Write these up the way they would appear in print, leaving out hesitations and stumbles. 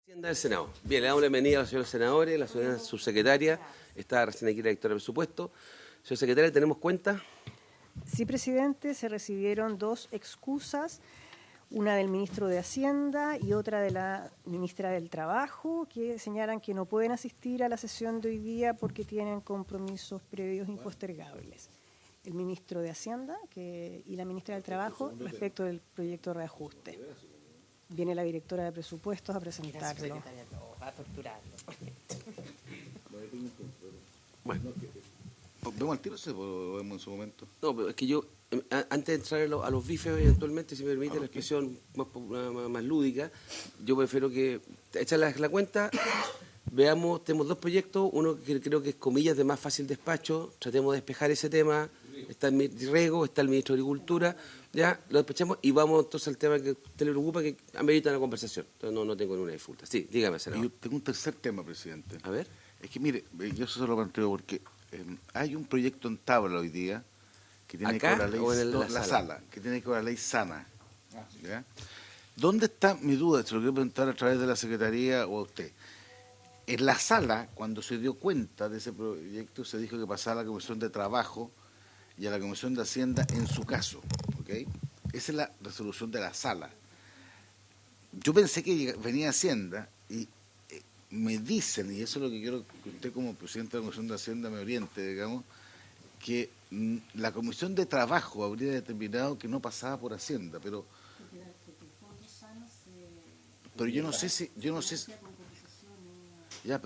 Hacienda del Senado. Bien, le damos la bienvenida a los señores senadores, la señora subsecretaria, está recién aquí la directora de presupuesto. Señora secretaria, ¿tenemos cuenta? Sí, presidente, se recibieron dos excusas, una del ministro de Hacienda y otra de la ministra del Trabajo, que señalan que no pueden asistir a la sesión de hoy día porque tienen compromisos previos impostergables. El ministro de Hacienda y la ministra del Trabajo respecto del proyecto de reajuste. Viene la directora de presupuestos a presentarlo. Va a torturarlo. Bueno. ¿Vemos al tiro o lo vemos en su momento? No, pero es que yo, antes de entrar a los bifes, eventualmente, si me permite la expresión más lúdica, yo prefiero que, hecha la cuenta, veamos, tenemos dos proyectos, uno que creo que es comillas de más fácil despacho, tratemos de despejar ese tema, está el Rego, está el ministro de Agricultura, ya, lo despechamos y vamos entonces al tema que a usted le preocupa, que amerita una conversación. Entonces no tengo ninguna disfruta. Sí, dígame, senador. Yo tengo un tercer tema, presidente. A ver. Es que mire, yo eso se lo planteo porque hay un proyecto en tabla hoy día que tiene que ver la ley, ¿o en la sala, que tiene que ver la ley sana. ¿Ya? ¿Dónde está mi duda? Se lo quiero preguntar a través de la Secretaría o a usted. En la sala, cuando se dio cuenta de ese proyecto, se dijo que pasaba a la Comisión de Trabajo y a la Comisión de Hacienda en su caso. ¿Okay? Esa es la resolución de la sala. Yo pensé que venía Hacienda y me dicen, y eso es lo que quiero que usted como presidente de la Comisión de Hacienda me oriente, digamos, que la Comisión de Trabajo habría determinado que no pasaba por Hacienda, pero yo no sé si, pero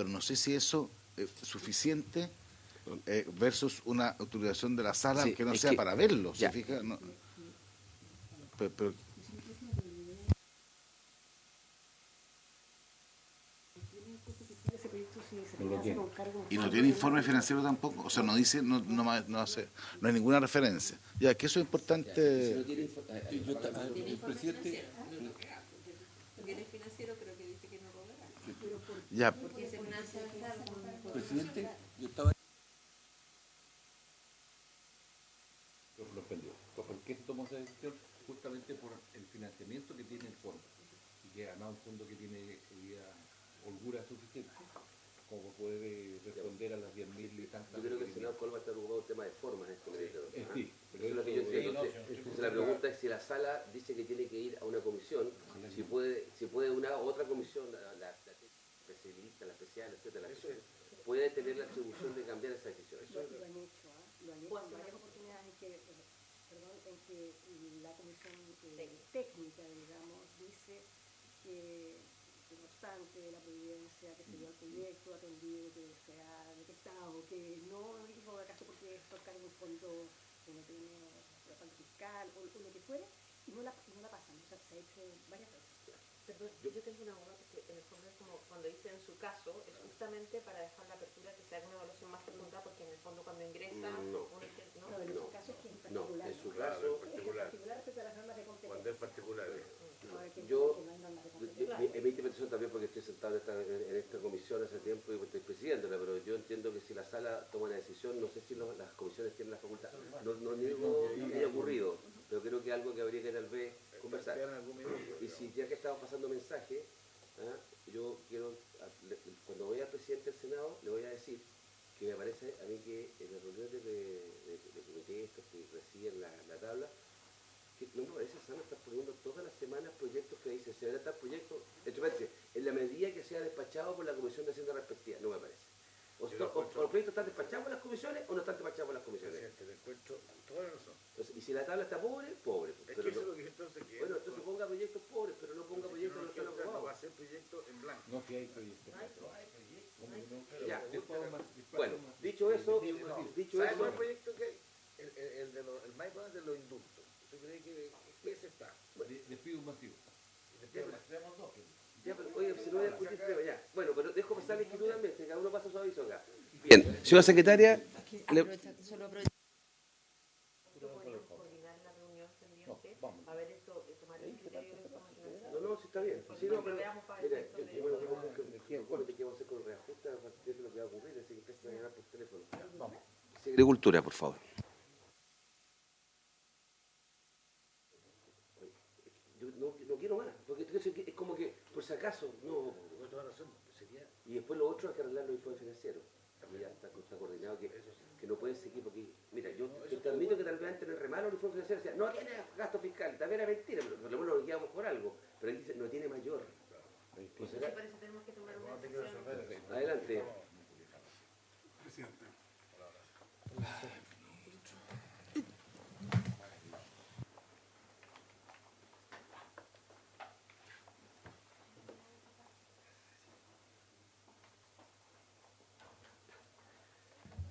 no sé si eso es suficiente versus una autorización de la sala, sí, que no sea para verlo, ¿se fija? No, pero y no tiene informe financiero tampoco, o sea, no dice, no hay ninguna referencia. Ya, que eso es importante. El presidente tiene financiero, pero que dice que no lo verá. Ya. Presidente, yo estaba. Lo perdió. ¿Por qué tomó esa decisión? Justamente por el financiamiento que tiene el fondo. Y que además un fondo que tiene holgura suficiente como puede responder a las 10.000 y tantas. Yo creo que el senador Colma está preocupado del tema de formas en este momento. Sí, pero eso es lo que yo entiendo. Entonces la pregunta es si la sala dice que tiene que ir a una comisión, si puede una otra comisión, la especialista, la especial, etcétera, puede tener la atribución de cambiar esa decisión. Lo han hecho, en varias oportunidades en que la comisión técnica, digamos, dice que no obstante la providencia que se dio al proyecto, atendido que se ha detectado, que no hizo acaso porque tocar en un fondo que no tiene respaldo fiscal o lo que fuere, y no la pasan. O sea, se ha hecho varias veces. Perdón, yo tengo una duda porque en el fondo es como cuando dice en su caso, es justamente para dejar la apertura que se haga una evaluación más profunda, porque en el fondo cuando ingresa en su caso es que en particular. No, en su caso respecto a las normas de competencia. Cuando es particular. Yo, en mi interpretación también, porque estoy sentado en esta comisión hace tiempo y estoy presidiéndola, pero yo entiendo que si la sala toma una decisión, no sé si las comisiones tienen la facultad, no niego que haya ocurrido, pero creo que es algo que habría que tal vez conversar. Y si ya que estamos pasando mensajes, yo quiero, cuando voy al presidente del Senado, le voy a decir que me parece a mí que en las reuniones de comité, estos que reciben la tabla, que no me parece sano estar poniendo todas las semanas proyectos que dicen, se van a estar proyectos, en la medida que sea despachado por la Comisión de Hacienda respectiva, no me parece. O los proyectos están despachados por las comisiones o no están despachados por las comisiones. Te encuentro toda la razón. Entonces, y si la tabla está pobre. Es que eso es lo que entonces quiero. Bueno, entonces ponga proyectos pobres, pero no ponga proyectos que no están aprobados. No va a ser proyecto en blanco. No, si hay proyectos. Ya. Bueno, dicho eso, ¿Sabes cuál proyecto que hay? El más importante de los indultos. ¿Usted cree que ese está? Despido masivo. Tenemos dos. Ya, pero oye, si no voy a discutir tema, ya. Bueno, pero dejo pasar inquietud, cada uno pasa su aviso acá. Bien, señora secretaria. Coordinar la reunión pendiente, a ver esto, tomar el criterio de información. No, sí está bien. Sí, no, pero veamos para mira, efectos de... ¿qué vamos a hacer con el reajuste? ¿Qué es lo que va a ocurrir? Así que empiecen a llegar por teléfono. Vamos. Agricultura, por favor. Yo no quiero más, porque es como que, por si acaso, no lo otro hay que arreglar los informes financieros. También ya está coordinado que no pueden seguir porque, mira, yo te admito que tal vez antes en el remalo el informe financiero decía, no tiene gasto fiscal, también era mentira, pero por lo menos lo guiamos por algo. Pero él dice, no tiene mayor. O sea, Por eso tenemos que tomar una decisión. adelante. Presidente.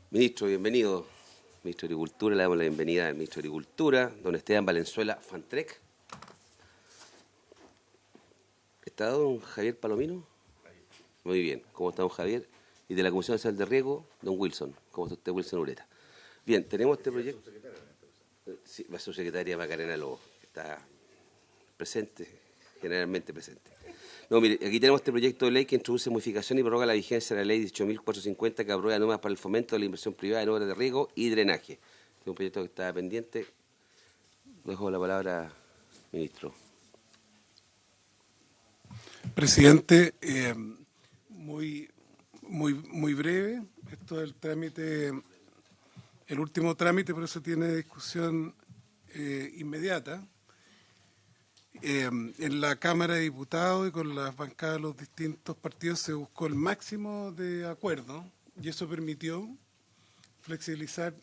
Ministro, bienvenido. Ministro de Agricultura, le damos la bienvenida al Ministro de Agricultura, don Esteban Valenzuela Fantrec. ¿Está don Javier Palomino? Muy bien, ¿cómo está don Javier? Y de la Comisión Nacional de Riego, don Wilson. ¿Cómo está usted, Wilson Ureta? Bien, tenemos este proyecto. Sí, la subsecretaria Macarena Lobo, que está presente, generalmente presente. No, mire, aquí tenemos este proyecto de ley que introduce modificación y prorroga la vigencia de la ley 18.450 que aprueba normas para el fomento de la inversión privada en obras de riego y drenaje. Es un proyecto que está pendiente. Dejo la palabra, ministro. Presidente, muy breve. Esto es el trámite, el último trámite, por eso tiene discusión inmediata. En la Cámara de Diputados y con las bancadas de los distintos partidos se buscó el máximo de acuerdo y eso permitió flexibilizar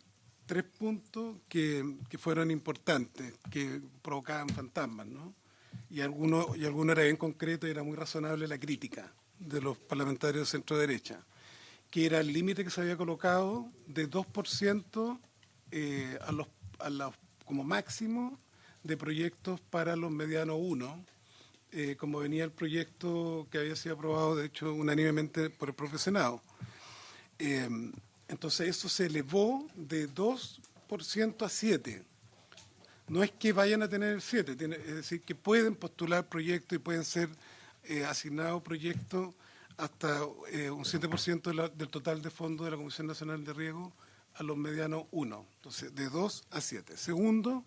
3 puntos que fueron importantes, que provocaban fantasmas, ¿no? Y alguno era bien concreto y era muy razonable la crítica de los parlamentarios de centro-derecha, que era el límite que se había colocado de 2% como máximo de proyectos para los medianos 1, como venía el proyecto que había sido aprobado, de hecho, unánimemente por el propio Senado. Entonces eso se elevó de 2% a 7%. No es que vayan a tener el 7%, es decir, que pueden postular proyectos y pueden ser asignados proyectos hasta un 7% del total de fondos de la Comisión Nacional de Riego a los medianos 1. Entonces, de 2 a 7. Segundo,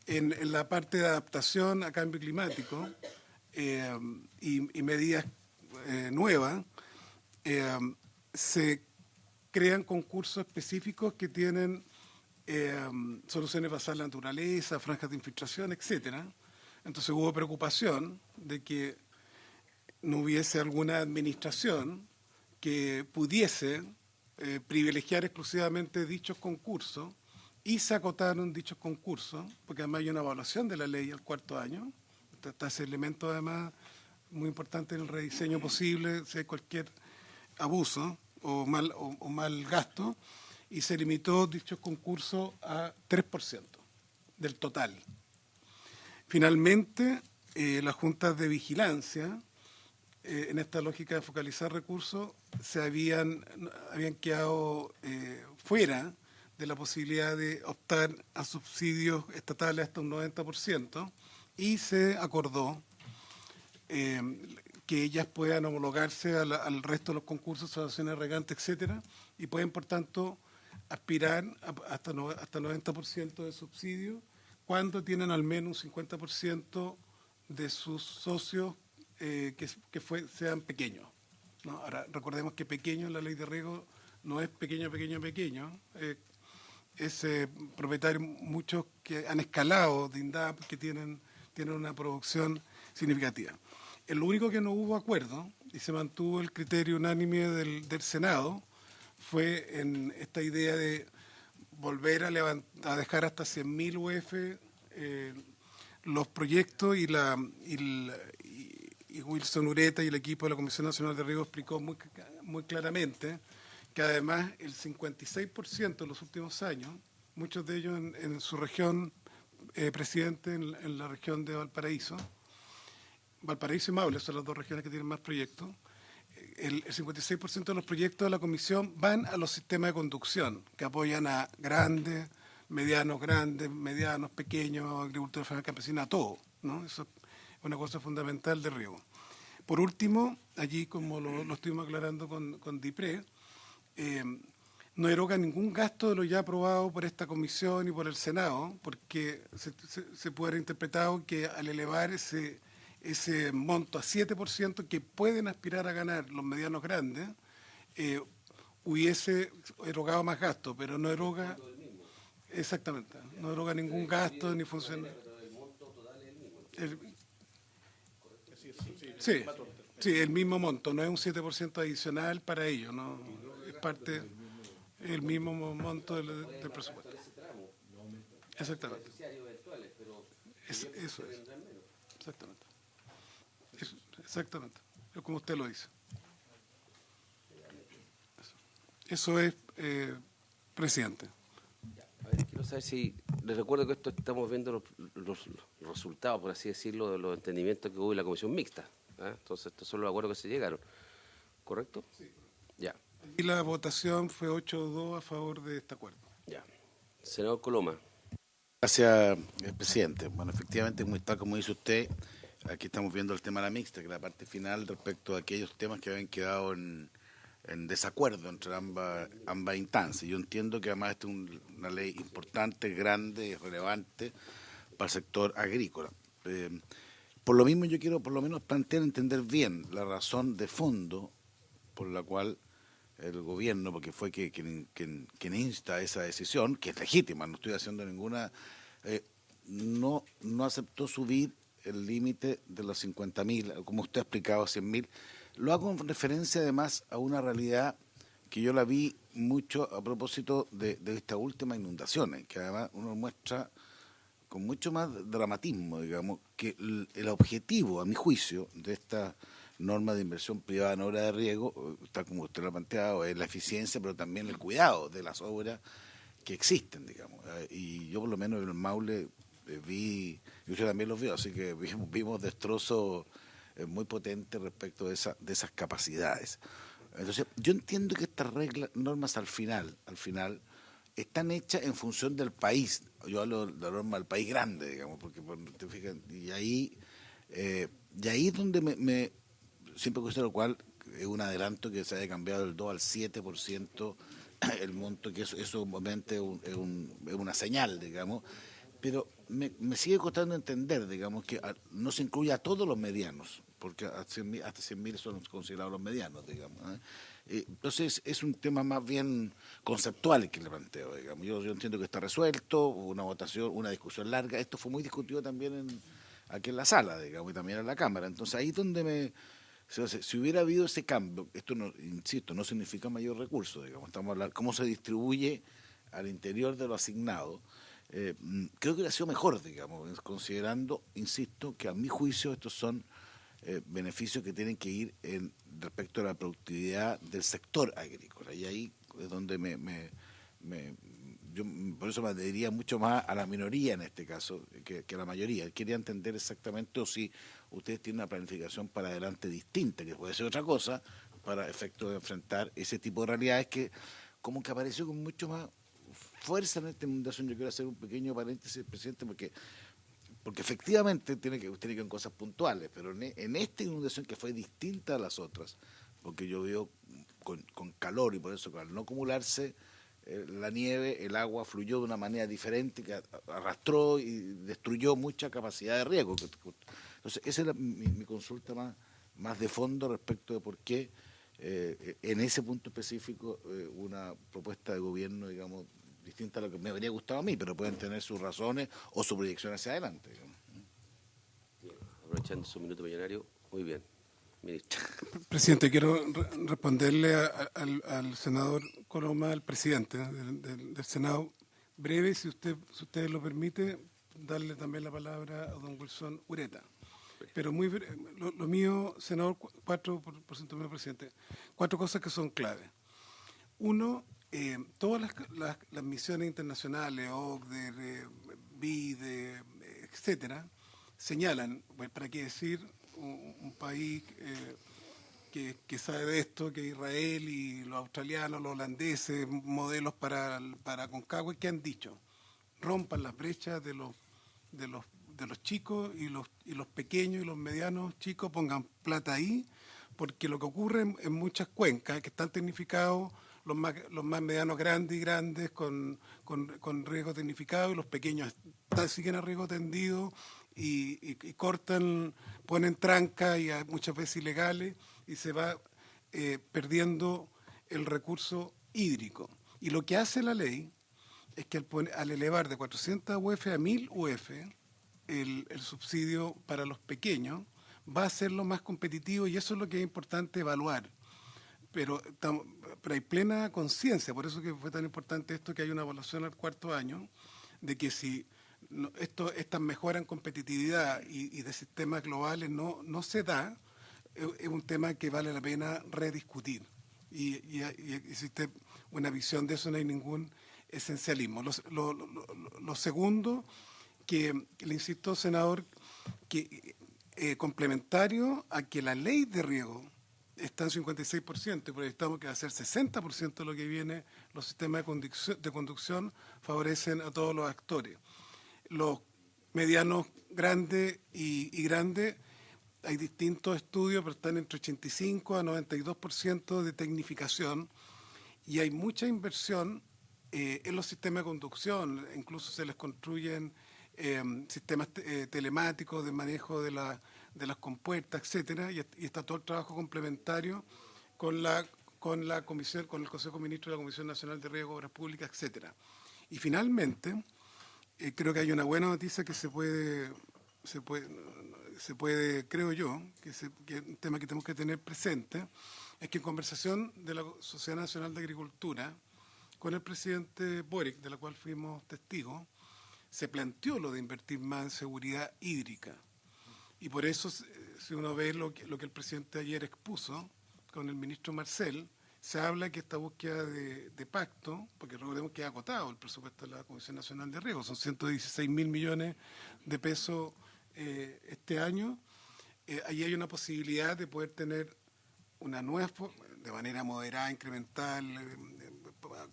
en la parte de adaptación a cambio climático y medidas nuevas, se crean concursos específicos que tienen soluciones basadas en la naturaleza, franjas de infiltración, etcétera. Entonces hubo preocupación de que no hubiese alguna administración que pudiese privilegiar exclusivamente dichos concursos, y se acotaron dichos concursos, porque además hay una evaluación de la ley al 4º año. Está ese elemento además muy importante en el rediseño posible, si hay cualquier abuso o mal gasto, y se limitó dichos concursos a 3% del total. Finalmente, las juntas de vigilancia, en esta lógica de focalizar recursos, habían quedado fuera de la posibilidad de optar a subsidios estatales hasta un 90%, y se acordó que ellas puedan homologarse al resto de los concursos, asociaciones regantes, etcétera, y pueden, por tanto, aspirar hasta 90% de subsidio cuando tienen al menos un 50% de sus socios sean pequeños, ¿no? Ahora, recordemos que pequeño en la ley de riego no es pequeño, es propietarios muchos que han escalado de INDAP, que tienen una producción significativa. Lo único que no hubo acuerdo, y se mantuvo el criterio unánime del Senado, fue en esta idea de volver a dejar hasta 100.000 UF los proyectos, y Wilson Ureta y el equipo de la Comisión Nacional de Riego explicó muy claramente que además el 56% en los últimos años, muchos de ellos en su región, presidente, en la región de Valparaíso y Maule son las dos regiones que tienen más proyectos. El 56% de los proyectos de la Comisión van a los sistemas de conducción, que apoyan a grandes, medianos, pequeños, agricultura familiar campesina, a todo, ¿no? Eso es una cosa fundamental de riego. Por último, allí, como lo estuvimos aclarando con DIPRE, no eroga ningún gasto de lo ya aprobado por esta comisión y por el Senado, porque se puede haber interpretado que al elevar ese monto a 7% que pueden aspirar a ganar los medianos grandes, hubiese erogado más gasto, pero no eroga, exactamente, no eroga ningún gasto ni funciona. Sí, sí, el mismo monto, no es un 7% adicional para ellos, no es parte del mismo monto del presupuesto. Exactamente. Eso es. Exactamente. Exactamente. Es como usted lo dice. Eso es, presidente. A ver, quiero saber si, les recuerdo que esto estamos viendo los resultados, por así decirlo, de los entendimientos que hubo en la comisión mixta. Entonces, estos son los acuerdos que se llegaron. ¿Correcto? Sí. Ya. Y la votación fue 8-2 a favor de este acuerdo. Ya. Senador Coloma. Gracias, presidente. Bueno, efectivamente, tal como dice usted, aquí estamos viendo el tema de la mixta, que es la parte final respecto a aquellos temas que habían quedado en desacuerdo entre ambas instancias. Yo entiendo que además esta es una ley importante, grande, relevante para el sector agrícola. Por lo mismo yo quiero por lo menos plantear, entender bien la razón de fondo por la cual el gobierno, porque fue quien insta esa decisión, que es legítima, no estoy haciendo ninguna, no aceptó subir el límite de los 50.000, como usted ha explicado, 100.000. Lo hago en referencia además a una realidad que yo la vi mucho a propósito de estas últimas inundaciones, que además uno muestra con mucho más dramatismo, digamos, que el objetivo, a mi juicio, de esta norma de inversión privada en obra de riego, está como usted lo ha planteado, es la eficiencia, pero también el cuidado de las obras que existen, digamos. Y yo por lo menos en el Maule vi, y usted también los vio, así que vimos destrozos muy potentes respecto de esas capacidades. Entonces, yo entiendo que estas normas al final, están hechas en función del país. Yo hablo de la norma del país grande, digamos, porque te fijas, y ahí es donde siempre cuesta, lo cual es un adelanto que se haya cambiado del 2 al 7% el monto, que eso obviamente es una señal, digamos, pero me sigue costando entender, digamos, que no se incluye a todos los medianos, porque hasta 100.000 son considerados los medianos, digamos. Entonces es un tema más bien conceptual el que le planteo, digamos. Yo entiendo que está resuelto, hubo una votación, una discusión larga, esto fue muy discutido también aquí en la sala, digamos, y también en la Cámara. Entonces ahí es donde si hubiera habido ese cambio, esto no, insisto, no significa mayor recurso, digamos, estamos hablando cómo se distribuye al interior de lo asignado. Creo que hubiera sido mejor, digamos, considerando, insisto, que a mi juicio estos son beneficios que tienen que ir respecto a la productividad del sector agrícola. Y ahí es donde yo por eso me adheriría mucho más a la minoría en este caso que a la mayoría. Quería entender exactamente o si ustedes tienen una planificación para adelante distinta, que puede ser otra cosa, para efectos de enfrentar ese tipo de realidades que como que apareció con mucho más fuerza en esta inundación. Yo quiero hacer un pequeño paréntesis, presidente, porque efectivamente tiene que ver con cosas puntuales, pero en esta inundación que fue distinta a las otras, porque llovió con calor y por eso al no acumularse la nieve, el agua fluyó de una manera diferente que arrastró y destruyó mucha capacidad de riego. Entonces esa es mi consulta más de fondo respecto de por qué en ese punto específico una propuesta de gobierno, digamos, distinta a lo que me habría gustado a mí, pero pueden tener sus razones o su proyección hacia adelante. Bien, aprovechando su minuto millonario, muy bien, ministro. Presidente, quiero responderle al senador Coloma, al presidente del Senado, breve, si usted lo permite, darle también la palabra a don Wilson Ureta. Pero muy breve, lo mío, senador, 4%, menos presidente, 4 cosas que son claves. Uno, todas las misiones internacionales, OCDE, BID, etcétera, señalan, para qué decir, un país que sabe de esto, que Israel y los australianos, los holandeses, modelos para Concagua, que han dicho, rompan las brechas de los chicos y los pequeños y los medianos chicos, pongan plata ahí, porque lo que ocurre en muchas cuencas, que están tecnificados, los más medianos grandes con riesgo tecnificado y los pequeños siguen a riesgo tendido y cortan, ponen trancas y muchas veces ilegales y se va perdiendo el recurso hídrico. Y lo que hace la ley es que al elevar de 400 UF a 1000 UF el subsidio para los pequeños va a hacerlo más competitivo y eso es lo que es importante evaluar. Pero hay plena conciencia, por eso que fue tan importante esto, que hay una evaluación al cuarto año, de que si estas mejoras en competitividad y de sistemas globales no se da, es un tema que vale la pena rediscutir. Y existe una visión de eso, no hay ningún esencialismo. Lo segundo, que le insisto, senador, que complementario a que la ley de riego está en 56% y proyectamos que va a ser 60% de lo que viene, los sistemas de conducción favorecen a todos los actores. Los medianos grandes y grandes, hay distintos estudios, pero están entre 85 a 92% de tecnificación y hay mucha inversión en los sistemas de conducción, incluso se les construyen sistemas telemáticos de manejo de las compuertas, etcétera, y está todo el trabajo complementario con la comisión, con el Consejo de Ministros de la Comisión Nacional de Riego, Obras Públicas, etcétera. Y finalmente, creo que hay una buena noticia que se puede, creo yo, que es un tema que tenemos que tener presente, es que en conversación de la Sociedad Nacional de Agricultura con el presidente Boric, de la cual fuimos testigos, se planteó lo de invertir más en seguridad hídrica. Y por eso, si uno ve lo que el presidente ayer expuso con el ministro Marcel, se habla que esta búsqueda de pacto, porque recordemos que ha acotado el presupuesto de la Comisión Nacional de Riego, son 116.000 millones de pesos este año, ahí hay una posibilidad de poder tener una nueva, de manera moderada, incremental,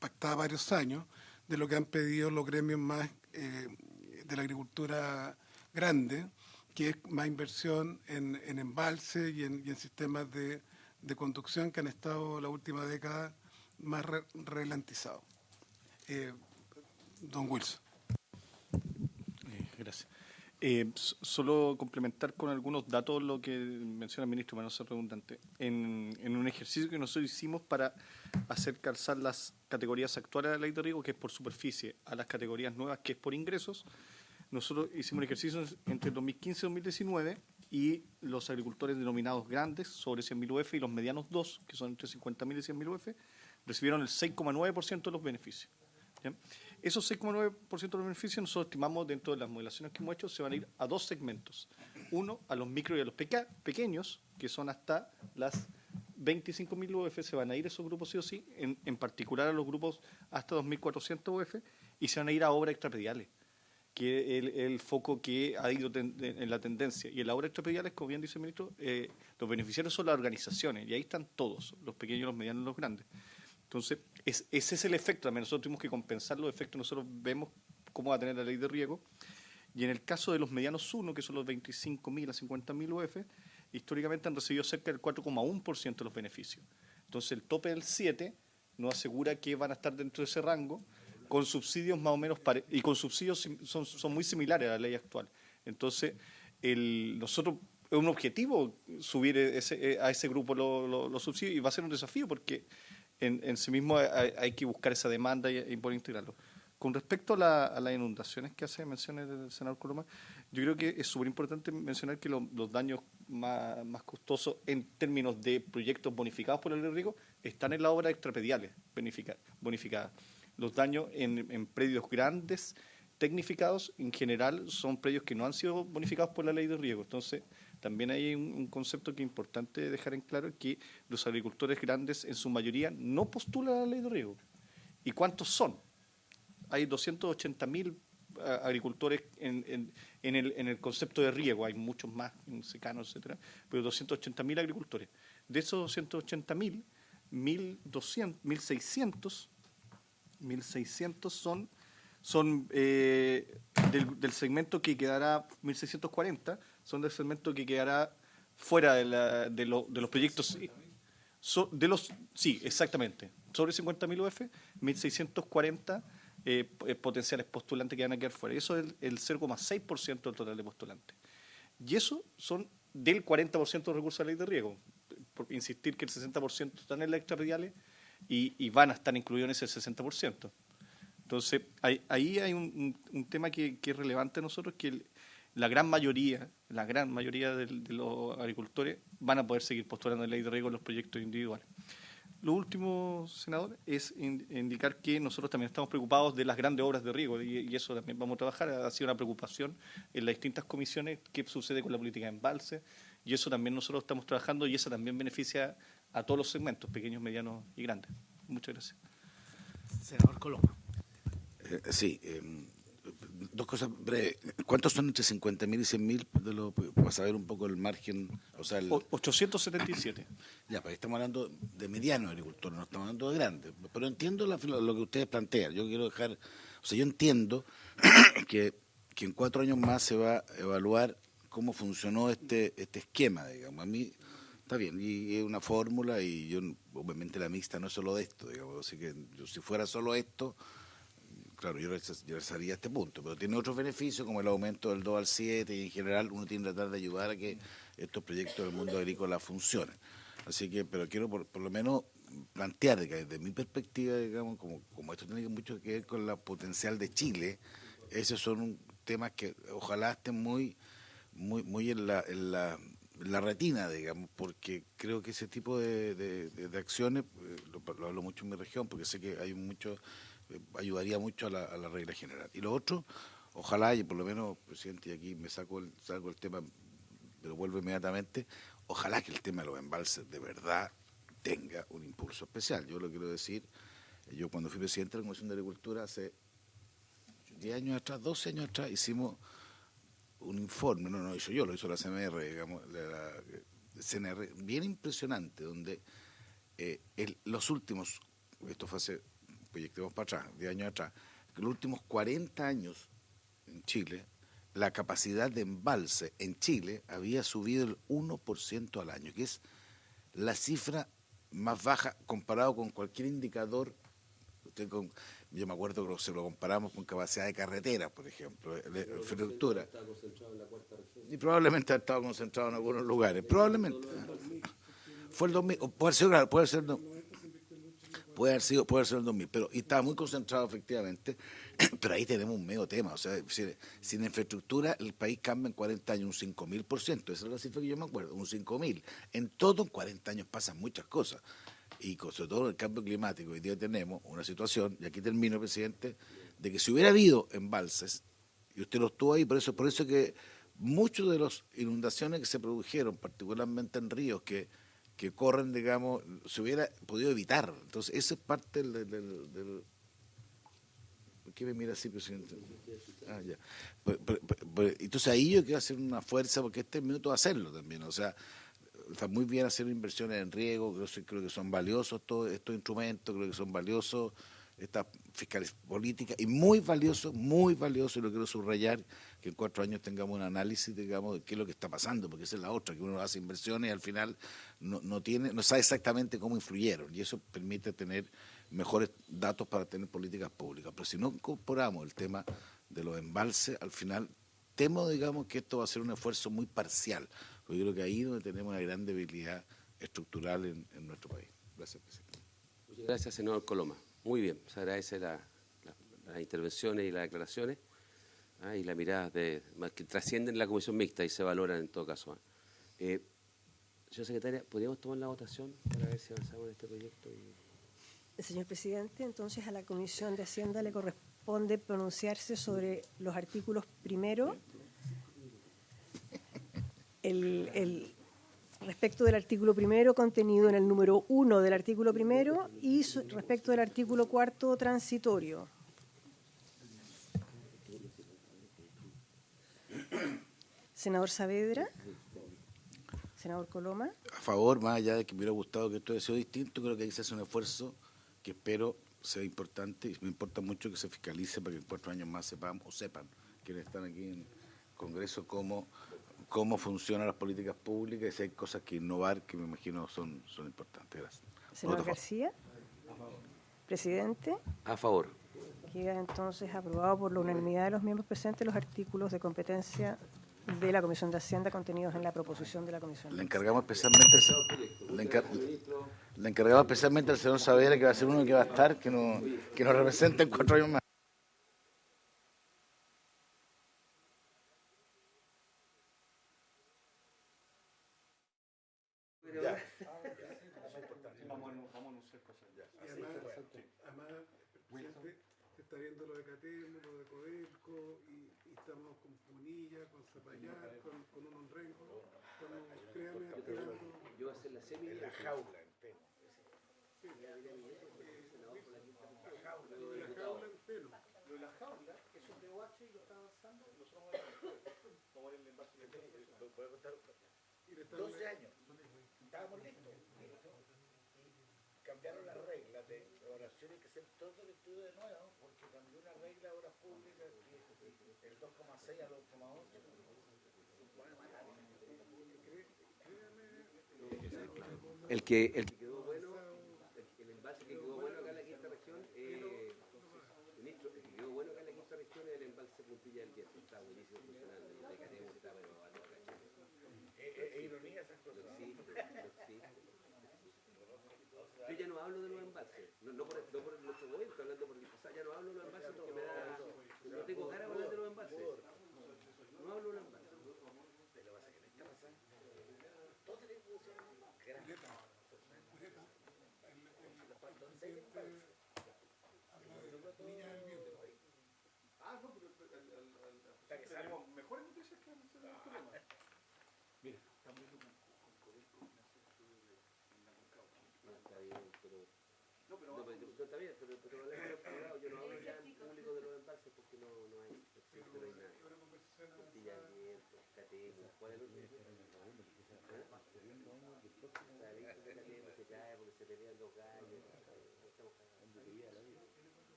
pactada varios años, de lo que han pedido los gremios más de la agricultura grande, que es más inversión en embalse y en sistemas de conducción que han estado la última década más ralentizados. Don Wilson. Gracias. Solo complementar con algunos datos lo que menciona el ministro, para no ser redundante. En un ejercicio que nosotros hicimos para hacer calzar las categorías actuales de la ley de riego, que es por superficie, a las categorías nuevas, que es por ingresos, nosotros hicimos un ejercicio entre 2015 y 2019 y los agricultores denominados grandes, sobre 100.000 UF, y los medianos 2, que son entre 50.000 y 100.000 UF, recibieron el 6,9% de los beneficios. ¿Ya? Esos 6,9% de los beneficios nosotros estimamos, dentro de las modelaciones que hemos hecho, se van a ir a dos segmentos. Uno, a los micro y a los pequeños, que son hasta las 25.000 UF, se van a ir esos grupos sí o sí, en particular a los grupos hasta 2.400 UF, y se van a ir a obras extrapediales, que es el foco que ha ido en la tendencia. Y en las obras extrapediales, como bien dice el ministro, los beneficiarios son las organizaciones, y ahí están todos, los pequeños, los medianos y los grandes. Entonces, ese es el efecto. También nosotros tuvimos que compensar los efectos. Nosotros vemos cómo va a tener la ley de riego. Y en el caso de los medianos 1, que son los 25.000 a 50.000 UF, históricamente han recibido cerca del 4,1% de los beneficios. Entonces, el tope del 7 nos asegura que van a estar dentro de ese rango, con subsidios más o menos, y con subsidios son muy similares a la ley actual. Entonces, nosotros es un objetivo subir a ese grupo los subsidios, y va a ser un desafío porque en sí mismo hay que buscar esa demanda y poder integrarlo. Con respecto a las inundaciones que hace mención el senador Coloma, yo creo que es súper importante mencionar que los daños más costosos en términos de proyectos bonificados por el ley de riego están en las obras extrapediales bonificadas. Los daños en predios grandes, tecnificados, en general son predios que no han sido bonificados por la ley de riego. Entonces, también hay un concepto que es importante dejar en claro, que los agricultores grandes en su mayoría no postulan a la ley de riego. ¿Y cuántos son? Hay 280.000 agricultores en el concepto de riego, hay muchos más en secano, etcétera, pero 280.000 agricultores. De esos 280.000, 1.600 son del segmento que quedará, 1.640 son del segmento que quedará fuera de los proyectos. Sí, exactamente. Sobre 50.000 UF, 1.640 potenciales postulantes que van a quedar fuera. Eso es el 0,6% del total de postulantes. Y eso son del 40% de recursos a la ley de riego. Por insistir que el 60% están en las extrarradiales y van a estar incluidos en ese 60%. Entonces, ahí hay un tema que es relevante a nosotros, que la gran mayoría de los agricultores van a poder seguir postulando en la ley de riego en los proyectos individuales. Lo último, senador, es indicar que nosotros también estamos preocupados de las grandes obras de riego y eso también vamos a trabajar. Ha sido una preocupación en las distintas comisiones qué sucede con la política de embalse y eso también nosotros estamos trabajando y eso también beneficia a todos los segmentos, pequeños, medianos y grandes. Muchas gracias. Senador Coloma. Sí, dos cosas breves. ¿Cuántos son entre 50.000 y 100.000? Para saber un poco el margen. O sea, 877. Ya, pues estamos hablando de medianos agricultores, no estamos hablando de grandes. Pero entiendo lo que ustedes plantean. Yo quiero dejar. O sea, yo entiendo que en 4 años más se va a evaluar cómo funcionó este esquema, digamos. A mí. Está bien, y es una fórmula y yo, obviamente la mixta no es solo de esto, digamos. Así que si fuera solo esto. Claro, yo regresaría a este punto, pero tiene otros beneficios como el aumento del 2 al 7 y en general uno tiene que tratar de ayudar a que estos proyectos del mundo agrícola funcionen. Así que, pero quiero por lo menos plantear que desde mi perspectiva, digamos, como esto tiene mucho que ver con la potencial de Chile, esos son temas que ojalá estén muy en la retina, digamos, porque creo que ese tipo de acciones, lo hablo mucho en mi región, porque sé que hay mucho... ayudaría mucho a la regla general. Y lo otro, ojalá, y por lo menos, presidente, y aquí me saco el tema, pero vuelvo inmediatamente, ojalá que el tema de los embalses de verdad tenga un impulso especial. Yo lo quiero decir, yo cuando fui presidente de la Comisión de Agricultura hace 10 años atrás, 12 años atrás, hicimos un informe, no lo hizo yo, lo hizo la CMR, digamos, la CNR, bien impresionante, donde los últimos, esto fue hace proyectemos para atrás, 10 años atrás, que los últimos 40 años en Chile, la capacidad de embalse en Chile había subido el 1% al año, que es la cifra más baja comparado con cualquier indicador. Yo me acuerdo que se lo comparamos con capacidad de carretera, por ejemplo, de infraestructura. Y probablemente ha estado concentrado en algunos lugares. Probablemente. Fue el 2000, o puede ser, claro, puede ser el 2000, pero y estaba muy concentrado efectivamente, pero ahí tenemos un medio tema, o sea, sin infraestructura el país cambia en 40 años un 5.000%, esa es la cifra que yo me acuerdo, un 5.000. En todo, en 40 años pasan muchas cosas, y sobre todo el cambio climático, hoy día tenemos una situación, y aquí termino, presidente, de que si hubiera habido embalses, y usted lo estuvo ahí, por eso que muchas de las inundaciones que se produjeron, particularmente en ríos que corren, digamos, se hubiera podido evitar. Entonces, esa es parte del... ¿Por qué me mira así, presidente? Ah, ya. Entonces, ahí yo quiero hacer una fuerza, porque este es el minuto de hacerlo también. O sea, está muy bien hacer inversiones en riego, creo que son valiosos todos estos instrumentos, creo que son valiosos estas fiscales políticas, y muy valioso, y lo quiero subrayar, que en 4 años tengamos un análisis, digamos, de qué es lo que está pasando, porque esa es la otra, que uno hace inversiones y al final no sabe exactamente cómo influyeron, y eso permite tener mejores datos para tener políticas públicas. Pero si no incorporamos el tema de los embalses, al final temo, digamos, que esto va a ser un esfuerzo muy parcial, porque yo creo que ahí es donde tenemos una gran debilidad estructural en nuestro país. Gracias, presidente. Muchas gracias, senador Coloma. Muy bien, se agradece las intervenciones y las declaraciones y las miradas que trascienden la comisión mixta y se valoran en todo caso. Señora secretaria, ¿podríamos tomar la votación para ver si avanzamos en este proyecto? Señor presidente, entonces a la Comisión de Hacienda le corresponde pronunciarse sobre los artículos primero, respecto del artículo primero contenido en el número 1 del artículo primero y respecto del artículo 4 transitorio. Senador Saavedra. Senador Coloma. A favor, más allá de que me hubiera gustado que esto hubiera sido distinto, creo que ahí se hace un esfuerzo que espero sea importante y me importa mucho que se fiscalice para que en 4 años más sepan quienes están aquí en el Congreso cómo funcionan las políticas públicas y si hay cosas que innovar que me imagino son importantes. Gracias. Senador García. A favor. Presidente. A favor. Queda entonces aprobado por la unanimidad de los miembros presentes los artículos de competencia de la Comisión de Hacienda contenidos en la proposición de la Comisión. Le encargamos especialmente le encargamos especialmente al señor Saavedra, que va a ser uno que va a estar, que nos represente en 4 años más. Además, presidente, se está viendo lo de Catemo, lo de Codelco, y estamos con Punilla, con Zapallar, con un Honrengo. Estamos, créame, esperando. Yo voy a hacer la semi. En la jaula, en pelo. La jaula en pelo. Lo de la jaula, eso es de OH y lo está avanzando, nosotros vamos a ver el envase. Voy a contar. Y le están 12 años. Estábamos listos. Cambiaron las reglas de evaluación, hay que hacer todo el estudio de nuevo, porque cambió una regla de obras públicas que el 2,6 al 2,8. El que quedó bueno, el embalse que quedó bueno acá en la quinta región, ministro, el que quedó bueno acá en la quinta región es el embalse Puntilla del Yeso. Está buenísimo funcionando, y el de Catemo está pero a toda la Es ironía esas cosas. sí. Yo ya no hablo de los embalses, no por nuestro gobierno, estoy hablando por el pasado, ya no hablo de los embalses porque me da, no tengo ganas de hablar de los embalses. No hablo de los embalses. Pero pasa que en esta pasada, todos tenemos que ser grandes. Cuando se tenemos mejores noticias que el problema. Mira, estamos viendo con Codelco un estudio en la Concagua. No, está bien, pero... No, pero está bien, pero hablando de los privados, yo no hablo ya en público de los embalses porque no hay, no hay nada. Puntilla del Yeso, Catemo, ¿cuál es el otro? Catemo se cae porque se pelean dos gallos. Estamos cagados.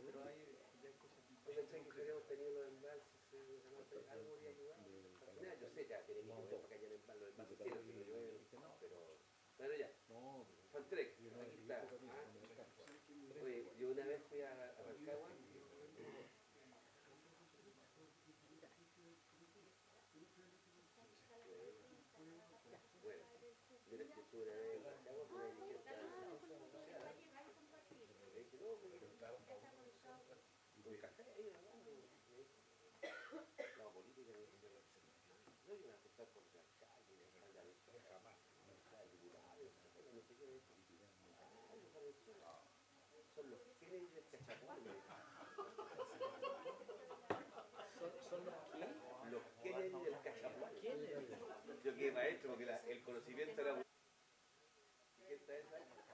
Pero hay cosas... Oigan, sé que hemos tenido los embalses, algo podría ayudar. Mira, yo sé, ya, tiene que llover para que haya los embalses, sí, no llueve, pero... Bueno, ya, Fantrec, aquí está. Oye, yo una vez fui a Rancagua. Bueno, mira, yo estuve una vez en Rancagua con una dirigente. Le dije, no, porque con café ahí hablando. La política no se representa. No, yo me voy a juntar con el alcalde, jamás. El diputado, no sé qué. Son los Kennedy del Cachapual. ¿Son los qué? Los Kennedy del Cachapual. Yo quedé maestro porque el conocimiento era muy...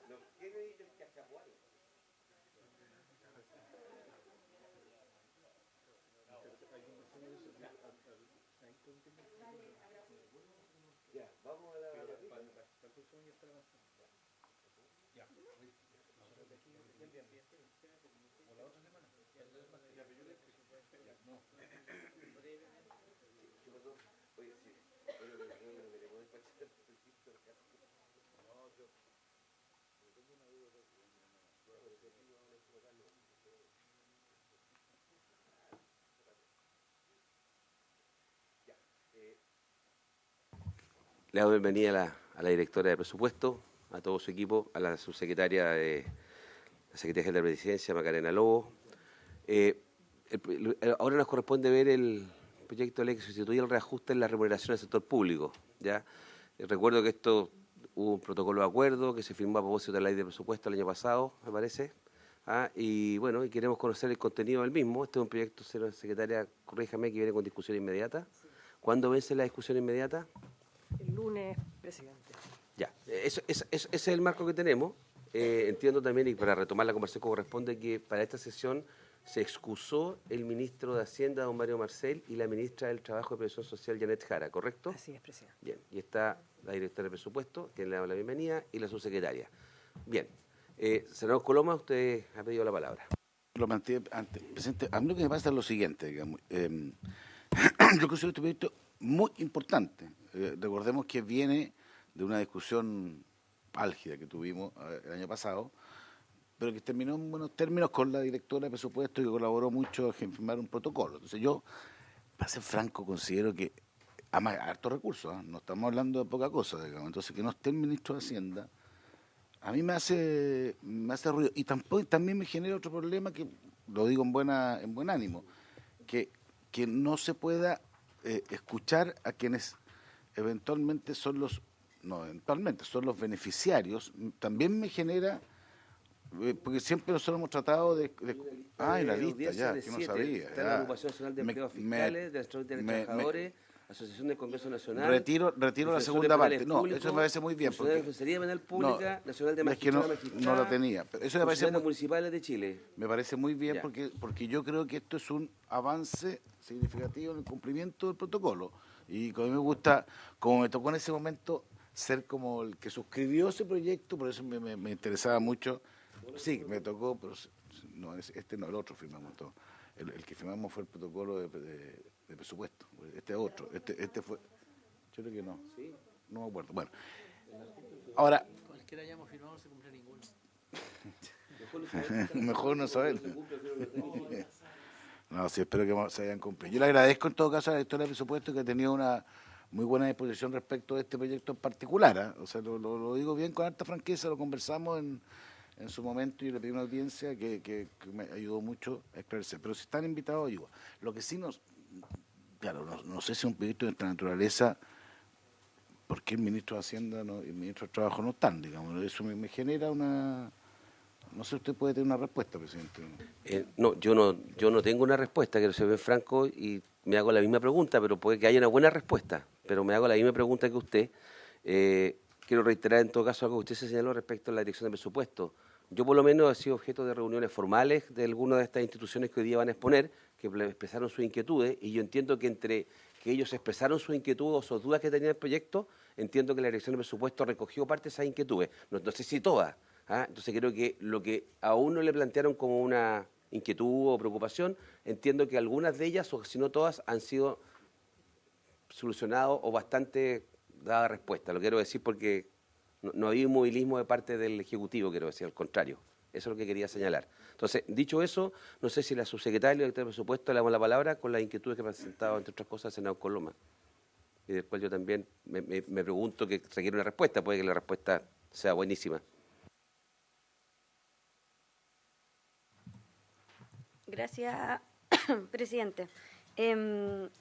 Los Kennedy del Cachapual. Ya, vamos a la... Ya, o la otra semana. Ya, pero yo le no. ¿Qué pasó? Oye, sí. Bueno, que le puedo despachar el registro acá. No, yo tengo una duda. Ya. Le damos bienvenida a la directora de presupuesto, a todo su equipo, a la subsecretaria de la Secretaría General de la Presidencia, Macarena Lobo. Ahora nos corresponde ver el proyecto de ley que sustituye el reajuste en la remuneración del sector público. ¿Ya? Recuerdo que esto hubo un protocolo de acuerdo que se firmó a propósito de la ley de presupuesto el año pasado, me parece. Y bueno, y queremos conocer el contenido del mismo. Este es un proyecto, señora secretaria, corríjame, que viene con discusión inmediata. ¿Cuándo vence la discusión inmediata? El lunes, presidente. Ya, ese es el marco que tenemos. Entiendo también, y para retomar la conversación corresponde, que para esta sesión se excusó el ministro de Hacienda, don Mario Marcel, y la ministra del Trabajo y Previsión Social, Janet Jara, ¿correcto? Así es, presidente. Bien, y está la directora de presupuesto, quien le da la bienvenida, y la subsecretaria. Bien, senador Coloma, usted ha pedido la palabra. Lo mantiene antes. Presidente, a mí lo que me pasa es lo siguiente, digamos. Yo considero este proyecto muy importante. Recordemos que viene de una discusión álgida que tuvimos el año pasado, pero que terminó en buenos términos con la directora de presupuesto que colaboró mucho en firmar un protocolo. Entonces yo, para ser franco, considero que además hartos recursos, no estamos hablando de poca cosa, digamos. Entonces que no esté el ministro de Hacienda, a mí me hace ruido. Y también me genera otro problema que lo digo en buen ánimo, que no se pueda escuchar a quienes eventualmente son los beneficiarios. También me genera, porque siempre nosotros hemos tratado de hay una lista ya, que no sabía. Está la Agrupación Nacional de Empleados Fiscales, de las Trabajadores, Asociación del Congreso Nacional. Retiro la segunda parte. No, eso me parece muy bien. Nacional de Defensoría Penal Pública, Nacional de Magistrados no lo tenía. Pero eso me parece municipales de Chile. Me parece muy bien porque yo creo que esto es un avance significativo en el cumplimiento del protocolo. Y a mí me gusta, como me tocó en ese momento, ser como el que suscribió ese proyecto, por eso me interesaba mucho. Sí, me tocó, pero no, el otro firmamos todo. El que firmamos fue el protocolo de presupuesto. Este otro, este fue, yo creo que no, no me acuerdo. Bueno, ahora, Cualquiera hayamos firmado no se cumple ninguno. mejor no saber. No, sí, espero que se hayan cumplido. Yo le agradezco en todo caso a la directora de presupuesto que ha tenido una muy buena disposición respecto de este proyecto en particular. O sea, lo digo bien con harta franqueza, lo conversamos en su momento y le pedí una audiencia que me ayudó mucho a esclarecer. Pero si están invitados, ayuda. Lo que sí no sé si es un proyecto de esta naturaleza, ¿por qué el ministro de Hacienda y el ministro de Trabajo no están? Digamos, eso me genera una... No sé, usted puede tener una respuesta, presidente. No, yo no tengo una respuesta, quiero ser bien franco, y me hago la misma pregunta, pero puede que haya una buena respuesta, pero me hago la misma pregunta que usted. Quiero reiterar en todo caso algo que usted se señaló respecto a la dirección de presupuesto. Yo por lo menos he sido objeto de reuniones formales de algunas de estas instituciones que hoy día van a exponer, que expresaron sus inquietudes, y yo entiendo que entre que ellos expresaron sus inquietudes o sus dudas que tenían el proyecto, entiendo que la dirección de presupuesto recogió parte de esas inquietudes, no sé si todas. Entonces creo que lo que a uno le plantearon como una inquietud o preocupación, entiendo que algunas de ellas, o si no todas, han sido solucionadas o bastante dada respuesta. Lo quiero decir porque no había inmovilismo de parte del Ejecutivo, quiero decir, al contrario. Eso es lo que quería señalar. Entonces, dicho eso, no sé si la subsecretaria o el director de presupuesto le damos la palabra con las inquietudes que ha presentado, entre otras cosas, el senador Coloma. Y después yo también me pregunto que requiere una respuesta, puede que la respuesta sea buenísima. Gracias, presidente.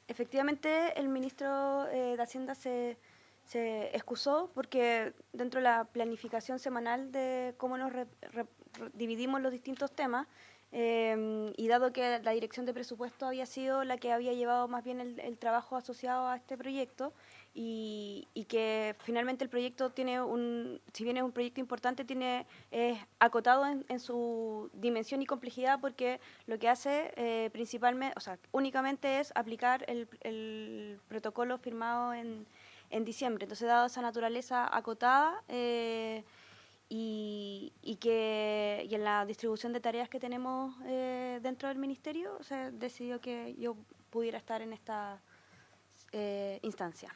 Efectivamente, el ministro de Hacienda se excusó porque dentro de la planificación semanal de cómo nos dividimos los distintos temas, y dado que la dirección de presupuesto había sido la que había llevado más bien el trabajo asociado a este proyecto, y que finalmente el proyecto tiene si bien es un proyecto importante, es acotado en su dimensión y complejidad, porque lo que hace principalmente, únicamente es aplicar el protocolo firmado en diciembre. Entonces, dado esa naturaleza acotada y en la distribución de tareas que tenemos dentro del ministerio, se decidió que yo pudiera estar en esta instancia.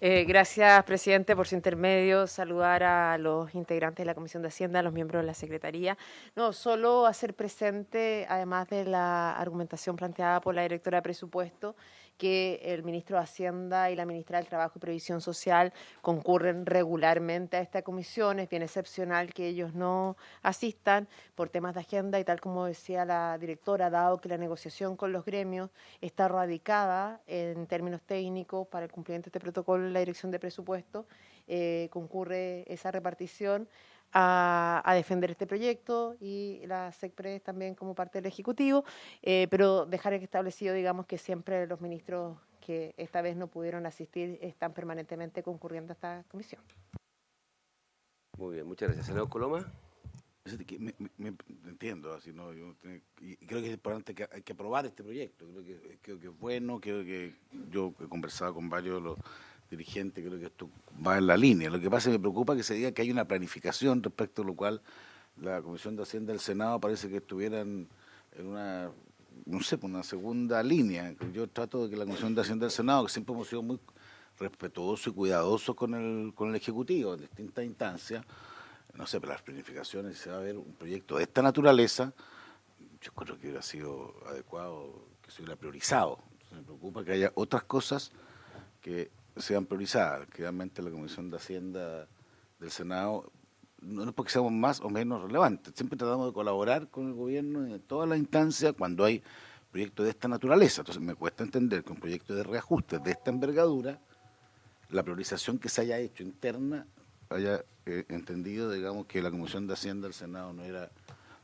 Gracias, presidente, por su intermedio. Saludar a los integrantes de la Comisión de Hacienda, a los miembros de la Secretaría. No, solo hacer presente, además de la argumentación planteada por la directora de presupuesto, que el ministro de Hacienda y la ministra del Trabajo y Previsión Social concurren regularmente a esta comisión. Es bien excepcional que ellos no asistan por temas de agenda, y tal como decía la directora, dado que la negociación con los gremios está radicada en términos técnicos para el cumplimiento de este protocolo en la dirección de presupuesto, concurre esa repartición a defender este proyecto, y la SECPRES también como parte del Ejecutivo, pero dejar establecido, digamos, que siempre los ministros que esta vez no pudieron asistir están permanentemente concurriendo a esta comisión. Muy bien, muchas gracias. Senador Coloma. Me entiendo, así no, y creo que es importante que hay que aprobar este proyecto. Creo que es bueno, creo que yo he conversado con varios de los dirigentes, creo que esto va en la línea. Lo que pasa es que me preocupa que se diga que hay una planificación, respecto a lo cual la Comisión de Hacienda del Senado parece que estuvieran en una, no sé, una segunda línea. Yo trato de que la Comisión de Hacienda del Senado, que siempre hemos sido muy respetuoso y cuidadoso con el Ejecutivo en distintas instancias. No sé, para las planificaciones, si se va a ver un proyecto de esta naturaleza, yo creo que hubiera sido adecuado que se hubiera priorizado. Entonces, me preocupa que haya otras cosas que sean priorizadas. Que realmente la Comisión de Hacienda del Senado, no es porque seamos más o menos relevantes, siempre tratamos de colaborar con el gobierno en todas las instancias cuando hay proyectos de esta naturaleza. Entonces me cuesta entender que un proyecto de reajuste de esta envergadura, la priorización que se haya hecho interna, haya entendido, digamos, que la Comisión de Hacienda del Senado no era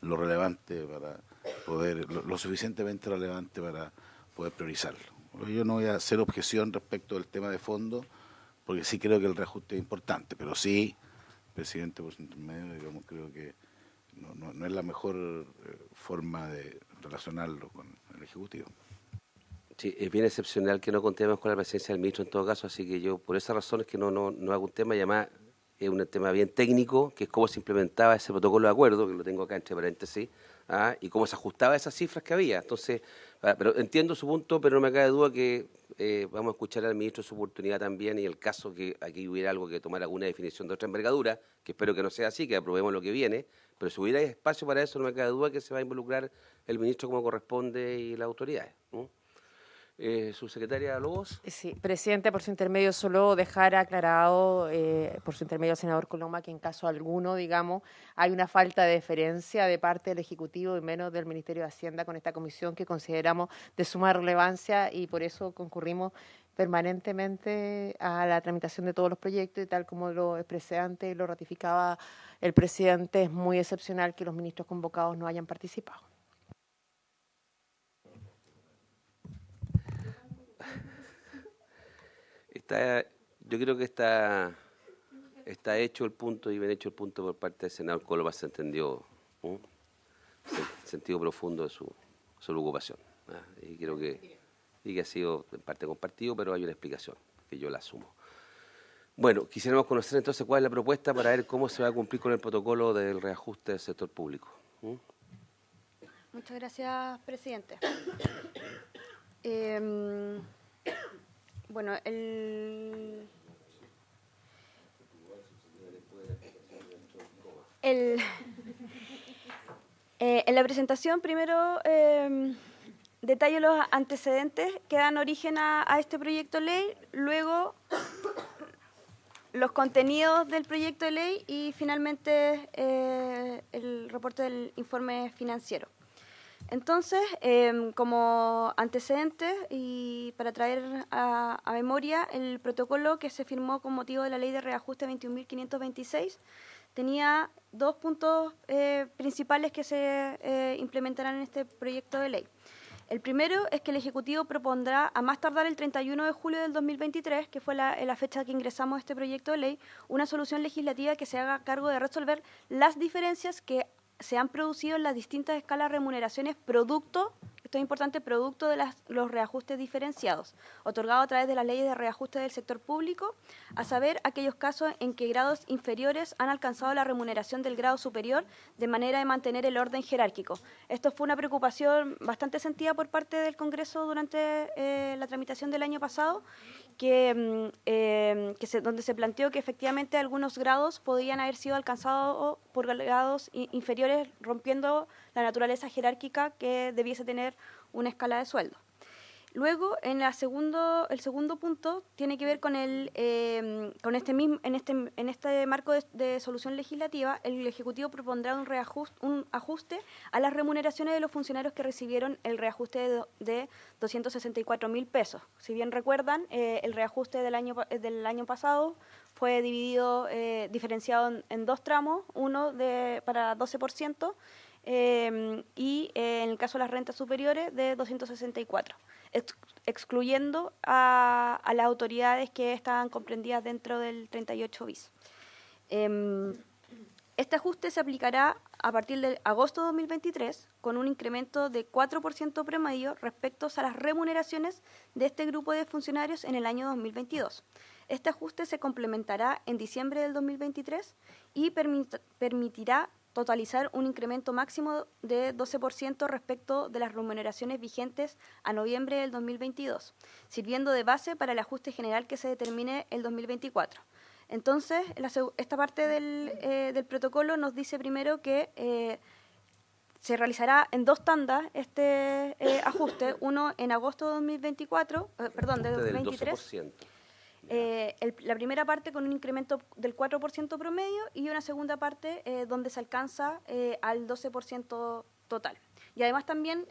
lo relevante para poder, lo suficientemente relevante para poder priorizarlo. Yo no voy a hacer objeción respecto del tema de fondo, porque sí creo que el reajuste es importante, pero sí, presidente, por su intermedio, digamos, creo que no es la mejor forma de relacionarlo con el Ejecutivo. Sí, es bien excepcional que no contemos con la presencia del ministro en todo caso, así que yo por esa razón es que no hago un tema, y además es un tema bien técnico, que es cómo se implementaba ese protocolo de acuerdo, que lo tengo acá entre paréntesis, y cómo se ajustaba a esas cifras que había. Entonces, pero entiendo su punto, pero no me cabe duda que vamos a escuchar al ministro en su oportunidad también, y el caso que aquí hubiera algo que tomar alguna definición de otra envergadura, que espero que no sea así, que aprobemos lo que viene, pero si hubiera espacio para eso, no me cabe duda que se va a involucrar el ministro como corresponde y las autoridades, ¿no? Subsecretaria Lobos. Sí, presidente, por su intermedio, solo dejar aclarado, por su intermedio, senador Coloma, que en caso alguno, digamos, hay una falta de deferencia de parte del Ejecutivo y menos del Ministerio de Hacienda con esta comisión que consideramos de suma relevancia y por eso concurrimos permanentemente a la tramitación de todos los proyectos y tal como lo expresé antes y lo ratificaba el presidente, es muy excepcional que los ministros convocados no hayan participado. Yo creo que está hecho el punto y bien hecho el punto por parte del senador Coloma, se entendió el sentido profundo de su preocupación, y creo que ha sido en parte compartido, pero hay una explicación que yo la asumo. Bueno, quisiéramos conocer entonces cuál es la propuesta para ver cómo se va a cumplir con el protocolo del reajuste del sector público. Muchas gracias, presidente. Bueno, en la presentación primero detallo los antecedentes que dan origen a este proyecto de ley, luego los contenidos del proyecto de ley y finalmente el reporte del informe financiero. Entonces, como antecedentes y para traer a memoria, el protocolo que se firmó con motivo de la Ley de Reajuste 21.526 tenía dos puntos principales que se implementarán en este proyecto de ley. El primero es que el Ejecutivo propondrá, a más tardar el 31 de julio del 2023, que fue la fecha que ingresamos a este proyecto de ley, una solución legislativa que se haga cargo de resolver las diferencias que se han producido en las distintas escalas de remuneraciones producto, esto es importante, producto de los reajustes diferenciados, otorgados a través de las leyes de reajuste del sector público, a saber, aquellos casos en que grados inferiores han alcanzado la remuneración del grado superior de manera de mantener el orden jerárquico. Esto fue una preocupación bastante sentida por parte del Congreso durante la tramitación del año pasado, donde se planteó que efectivamente algunos grados podían haber sido alcanzados por grados inferiores, rompiendo la naturaleza jerárquica que debiese tener una escala de sueldo. Luego, el segundo punto tiene que ver con en este marco de solución legislativa, el Ejecutivo propondrá un ajuste a las remuneraciones de los funcionarios que recibieron el reajuste de 264.000 pesos. Si bien recuerdan, el reajuste del año pasado fue diferenciado en dos tramos, uno para 12%, y en el caso de las rentas superiores de 264, excluyendo a las autoridades que estaban comprendidas dentro del 38 bis. Este ajuste se aplicará a partir de agosto de 2023 con un incremento de 4% promedio respecto a las remuneraciones de este grupo de funcionarios en el año 2022. Este ajuste se complementará en diciembre del 2023 y permitirá totalizar un incremento máximo de 12% respecto de las remuneraciones vigentes a noviembre del 2022, sirviendo de base para el ajuste general que se determine el 2024. Entonces, esta parte del protocolo nos dice primero que se realizará en 2 tandas este ajuste, uno en agosto de 2024, perdón, de 2023. La primera parte con un incremento del 4% promedio y una segunda parte donde se alcanza al 12% total. Y además también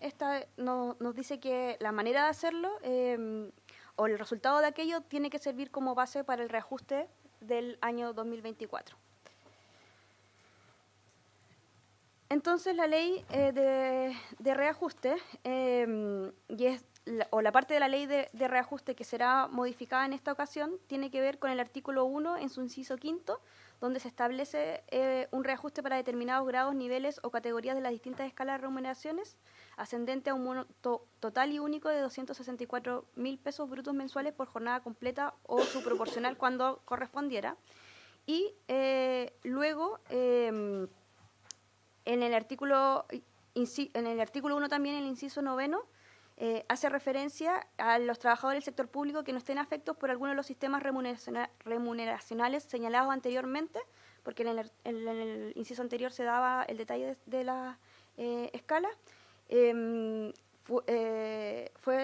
nos dice que la manera de hacerlo o el resultado de aquello tiene que servir como base para el reajuste del año 2024. Entonces la ley de reajuste la parte de la ley de reajuste que será modificada en esta ocasión tiene que ver con el artículo 1 en su inciso quinto, donde se establece un reajuste para determinados grados, niveles o categorías de las distintas escalas de remuneraciones, ascendente a un monto total y único de 264.000 pesos brutos mensuales por jornada completa o su proporcional cuando correspondiera. Y luego, en el artículo 1 también, el inciso noveno, hace referencia a los trabajadores del sector público que no estén afectos por alguno de los sistemas remuneracionales señalados anteriormente, porque en el inciso anterior se daba el detalle de la escala. Fue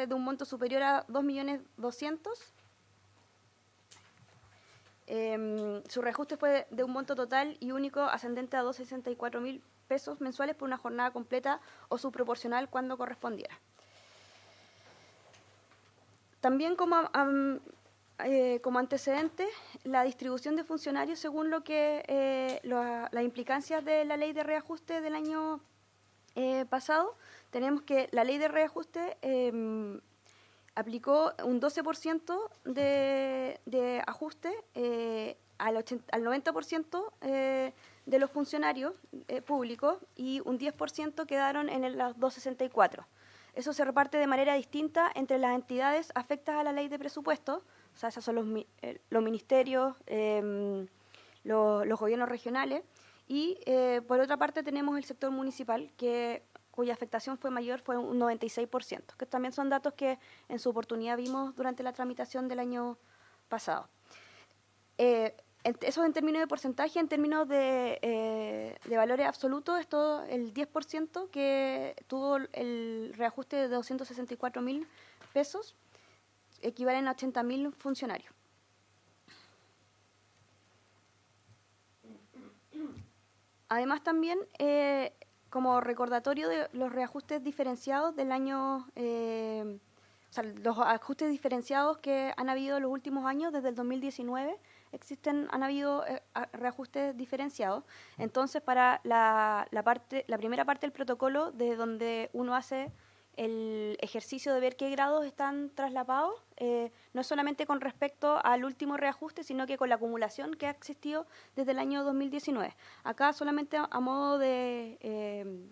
de un monto superior a 2.200.000. Su reajuste fue de un monto total y único ascendente a 264.000 pesos mensuales por una jornada completa o su proporcional cuando correspondiera. También como antecedente, la distribución de funcionarios según lo que las implicancias de la ley de reajuste del año pasado, tenemos que la ley de reajuste aplicó un 12% de ajuste al 90% de los funcionarios públicos y un 10% quedaron en las 264. Eso se reparte de manera distinta entre las entidades afectas a la ley de presupuesto, o sea, esos son los ministerios, los gobiernos regionales, y por otra parte tenemos el sector municipal, cuya afectación fue mayor, fue un 96%, que también son datos que en su oportunidad vimos durante la tramitación del año pasado. Eso en términos de porcentaje, en términos de valores absolutos, es todo el 10% que tuvo el reajuste de 264.000 pesos, equivalen a 80.000 funcionarios. Además también, como recordatorio de los reajustes diferenciados del año, los ajustes diferenciados que han habido en los últimos años, desde el 2019, han habido reajustes diferenciados. Entonces, para la primera parte del protocolo, de donde uno hace el ejercicio de ver qué grados están traslapados, no es solamente con respecto al último reajuste, sino que con la acumulación que ha existido desde el año 2019. Acá solamente a modo de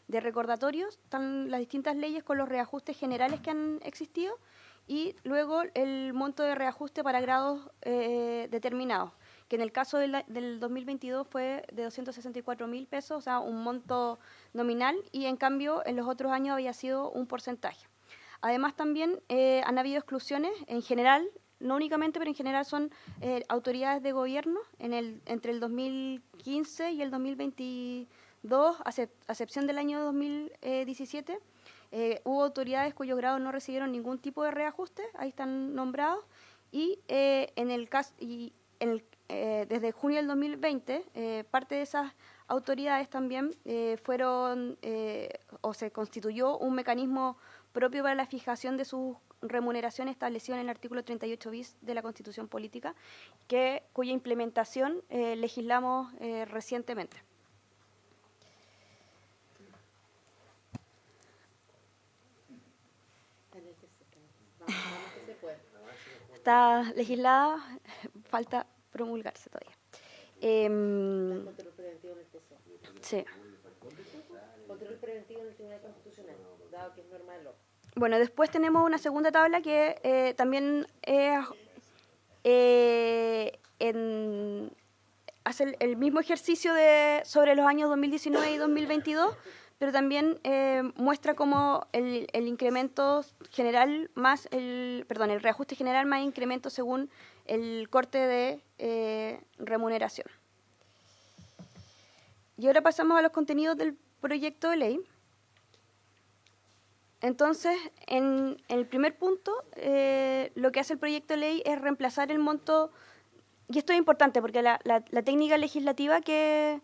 recordatorios están las distintas leyes con los reajustes generales que han existido y luego el monto de reajuste para grados determinados, que en el caso del 2022 fue de 264.000 pesos, o sea, un monto nominal, y en cambio en los otros años había sido un porcentaje. Además también han habido exclusiones en general, no únicamente, pero en general son autoridades de gobierno entre el 2015 y el 2022, a excepción del año 2017, hubo autoridades cuyos grados no recibieron ningún tipo de reajuste, ahí están nombrados, y desde junio del 2020, parte de esas autoridades también o se constituyó un mecanismo propio para la fijación de sus remuneraciones establecido en el artículo 38 bis de la Constitución Política, cuya implementación legislamos recientemente. Está legislada, falta promulgarse todavía. Control preventivo en el TC. Sí. Control preventivo en el Tribunal Constitucional, dado que es normal. Bueno, después tenemos una segunda tabla que también hace el mismo ejercicio sobre los años 2019 y 2022, pero también muestra cómo el incremento general más el reajuste general más incremento según el corte de remuneración. Y ahora pasamos a los contenidos del proyecto de ley. Entonces, en el primer punto, lo que hace el proyecto de ley es reemplazar el monto, y esto es importante porque la técnica legislativa que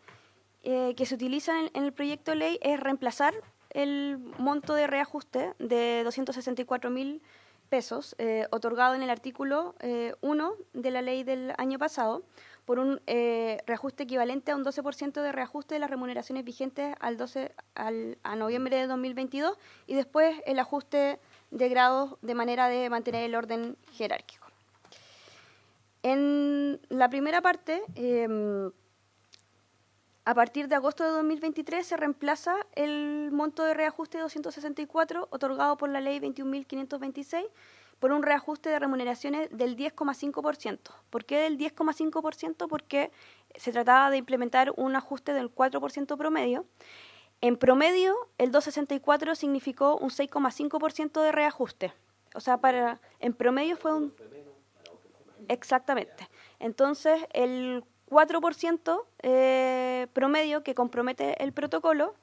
se utiliza en el proyecto de ley es reemplazar el monto de reajuste de 264.000 pesos otorgado en el artículo 1 de la ley del año pasado por un reajuste equivalente a un 12% de reajuste de las remuneraciones vigentes a noviembre de 2022 y después el ajuste de grados de manera de mantener el orden jerárquico. En la primera parte, a partir de agosto de 2023 se reemplaza el monto de reajuste de 264 otorgado por la ley 21.526 por un reajuste de remuneraciones del 10,5%. ¿Por qué del 10,5%? Porque se trataba de implementar un ajuste del 4% promedio. En promedio, el 264 significó un 6,5% de reajuste. O sea, en promedio fue un... Exactamente. Entonces, el 4% promedio que compromete el protocolo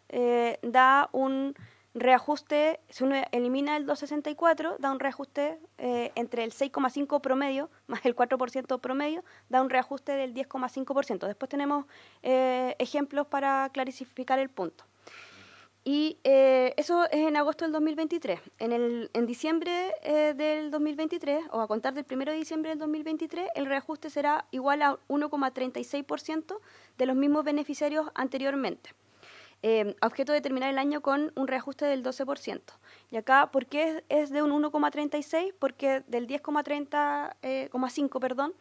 da un reajuste, si uno elimina el 264, da un reajuste entre el 6,5 promedio más el 4% promedio, da un reajuste del 10,5%. Después tenemos ejemplos para clarificar el punto. Y eso es en agosto del 2023. En diciembre del 2023, o a contar del 1 de diciembre del 2023, el reajuste será igual a 1,36% de los mismos beneficiarios anteriormente. Objeto de terminar el año con un reajuste del 12%. Y acá, ¿por qué es de un 1,36? Porque del 10,5, perdón,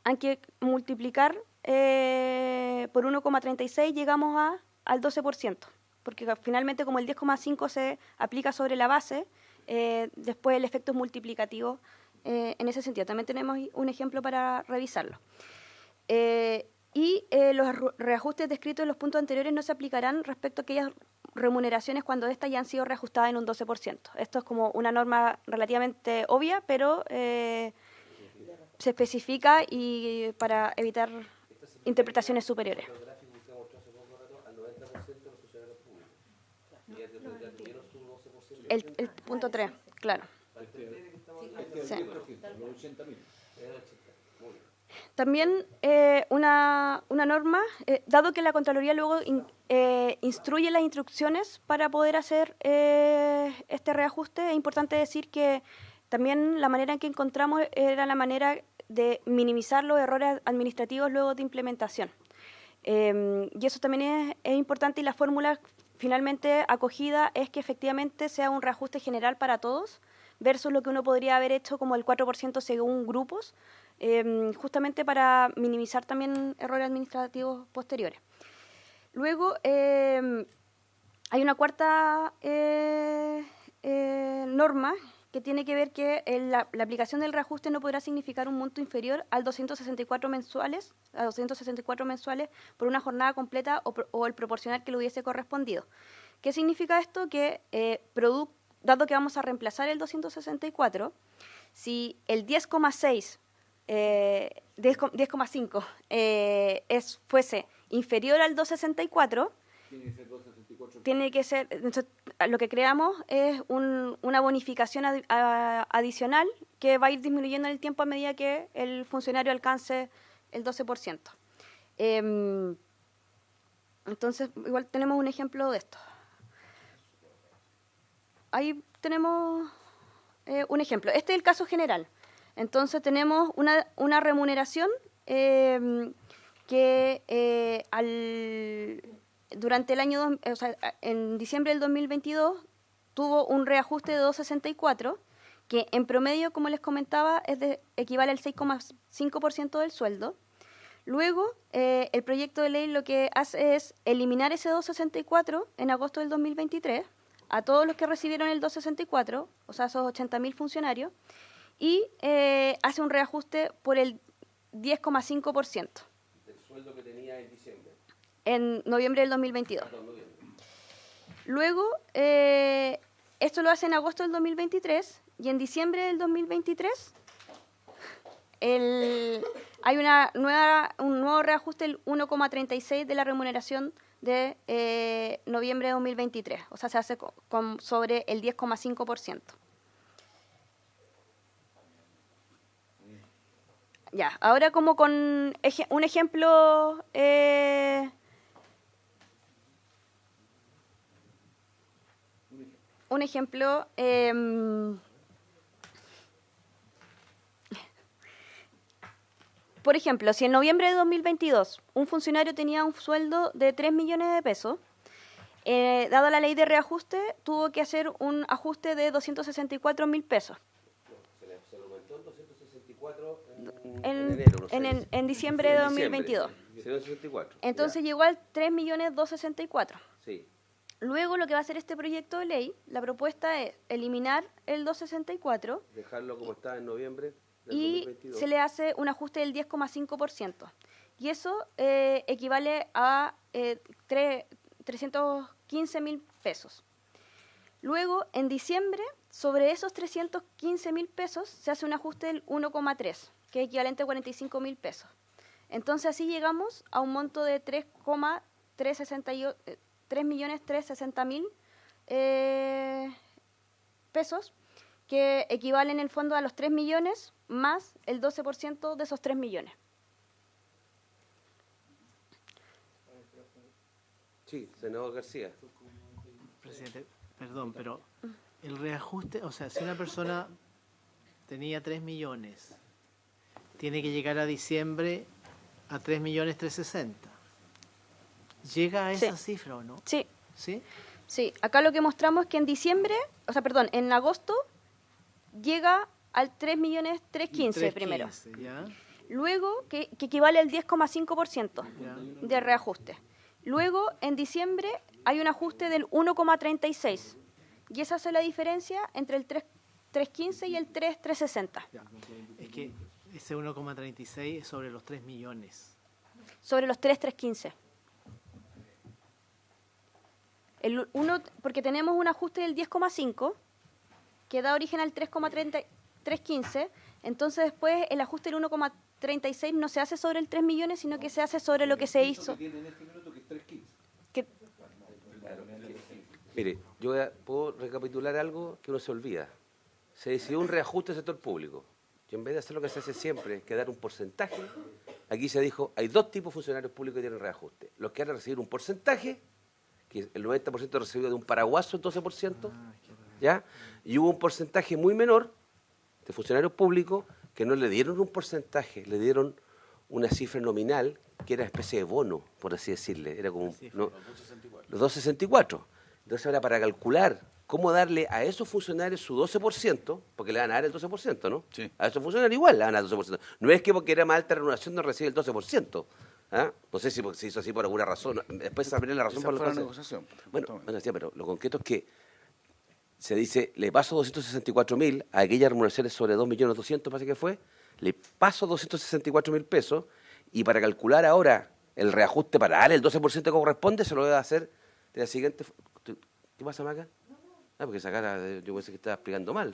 hay que multiplicar por 1,36, llegamos al 12%, porque finalmente como el 10,5 se aplica sobre la base, después el efecto es multiplicativo en ese sentido. También tenemos un ejemplo para revisarlo. Los reajustes descritos en los puntos anteriores no se aplicarán respecto a aquellas remuneraciones cuando éstas ya han sido reajustadas en un 12%. Esto es como una norma relativamente obvia, pero se especifica y para evitar interpretaciones superiores. El punto 3, claro. Sí. También una norma, dado que la Contraloría luego instruye las instrucciones para poder hacer este reajuste, es importante decir que también la manera en que encontramos era la manera de minimizar los errores administrativos luego de implementación. Y eso también es importante, y la fórmula finalmente acogida es que efectivamente sea un reajuste general para todos, versus lo que uno podría haber hecho como el 4% según grupos, justamente para minimizar también errores administrativos posteriores. Luego, hay una cuarta norma que tiene que ver que la aplicación del reajuste no podrá significar un monto inferior a 264 mensuales por una jornada completa o el proporcional que le hubiese correspondido. ¿Qué significa esto? Que dado que vamos a reemplazar el 264, si el 10,5 fuese inferior al 264, tiene que ser, entonces, lo que creamos es una bonificación adicional que va a ir disminuyendo en el tiempo a medida que el funcionario alcance el 12%. Entonces, igual tenemos un ejemplo de esto. Ahí tenemos un ejemplo. Este es el caso general. Entonces tenemos una remuneración que durante el año, en diciembre del 2022, tuvo un reajuste de 2,64, que en promedio, como les comentaba, equivale al 6,5% del sueldo. Luego, el proyecto de ley lo que hace es eliminar ese 2,64 en agosto del 2023 a todos los que recibieron el 2,64, o sea, esos 80.000 funcionarios, y hace un reajuste 10,5%. Del sueldo que tenía en diciembre. En noviembre del 2022. Noviembre. Luego, esto lo hace en agosto del 2023 y en diciembre del 2023 hay un nuevo reajuste del 1,36 de la remuneración de noviembre de 2023. O sea, se hace sobre el 10,5%. Ya, ahora como con un ejemplo... Un ejemplo, por ejemplo, si en noviembre de 2022 un funcionario tenía un sueldo de 3 millones de pesos, dada la ley de reajuste, tuvo que hacer un ajuste de 264.000 pesos. Se lo aumentó en 264 En diciembre de 2022. 264. Entonces llegó al 3.264.000. Sí. Luego lo que va a hacer este proyecto de ley, la propuesta es eliminar el 264 Dejarlo como estaba en noviembre del y 2022. se le hace un ajuste del 10,5%. Y eso equivale a 315.000 pesos. Luego, en diciembre, sobre esos 315.000 pesos, se hace un ajuste del 1,3, que es equivalente a 45.000 pesos. Entonces, así llegamos a un monto de 3.360.000 pesos, que equivalen en el fondo a los 3 millones más el 12% de esos 3 millones. Sí, senador García. Presidente, perdón, pero el reajuste, o sea, si una persona tenía 3 millones, tiene que llegar a diciembre a 3.360.000. ¿Llega a esa cifra o no? Sí. ¿Sí? Sí, acá lo que mostramos es que en agosto llega al 3.315.000 primero. ¿Ya? Luego, que equivale al 10,5% de reajuste. Luego, en diciembre, hay un ajuste del 1,36. Y esa es la diferencia entre el 3.315 y el 3.360. Es que ese 1,36 es sobre los 3 millones. Sobre los 3.315. Porque tenemos un ajuste del 10,5 que da origen al 3,315, entonces después el ajuste del 1,36 no se hace sobre el 3 millones, sino que se hace sobre lo que se hizo. Mire, puedo recapitular algo que uno se olvida. Se decidió un reajuste del sector público. Y en vez de hacer lo que se hace siempre, que dar un porcentaje, aquí se dijo, hay dos tipos de funcionarios públicos que tienen reajuste. Los que van a recibir un porcentaje, que el 90% recibido de un paraguaso, el 12%, ¿ya? Y hubo un porcentaje muy menor de funcionarios públicos que no le dieron un porcentaje, le dieron una cifra nominal que era especie de bono, por así decirle. Era como los 264. Entonces ahora para calcular cómo darle a esos funcionarios su 12%, porque le van a dar el 12%, ¿no? Sí. A esos funcionarios igual le van a dar el 12%. No es que porque era más alta remuneración no recibe el 12%. ¿Ah? No sé si se hizo así por alguna razón. Después sabré la razón Esa por la fue la cual negociación. Bueno, sí, pero lo concreto es que se dice, le paso 264.000 a aquellas remuneraciones sobre 2.200.000, parece que fue, le paso 264.000 pesos y para calcular ahora el reajuste para darle el 12% que corresponde, se lo voy a hacer de la siguiente... ¿Qué pasa, Maca? Porque esa cara, yo pensé que estaba explicando mal.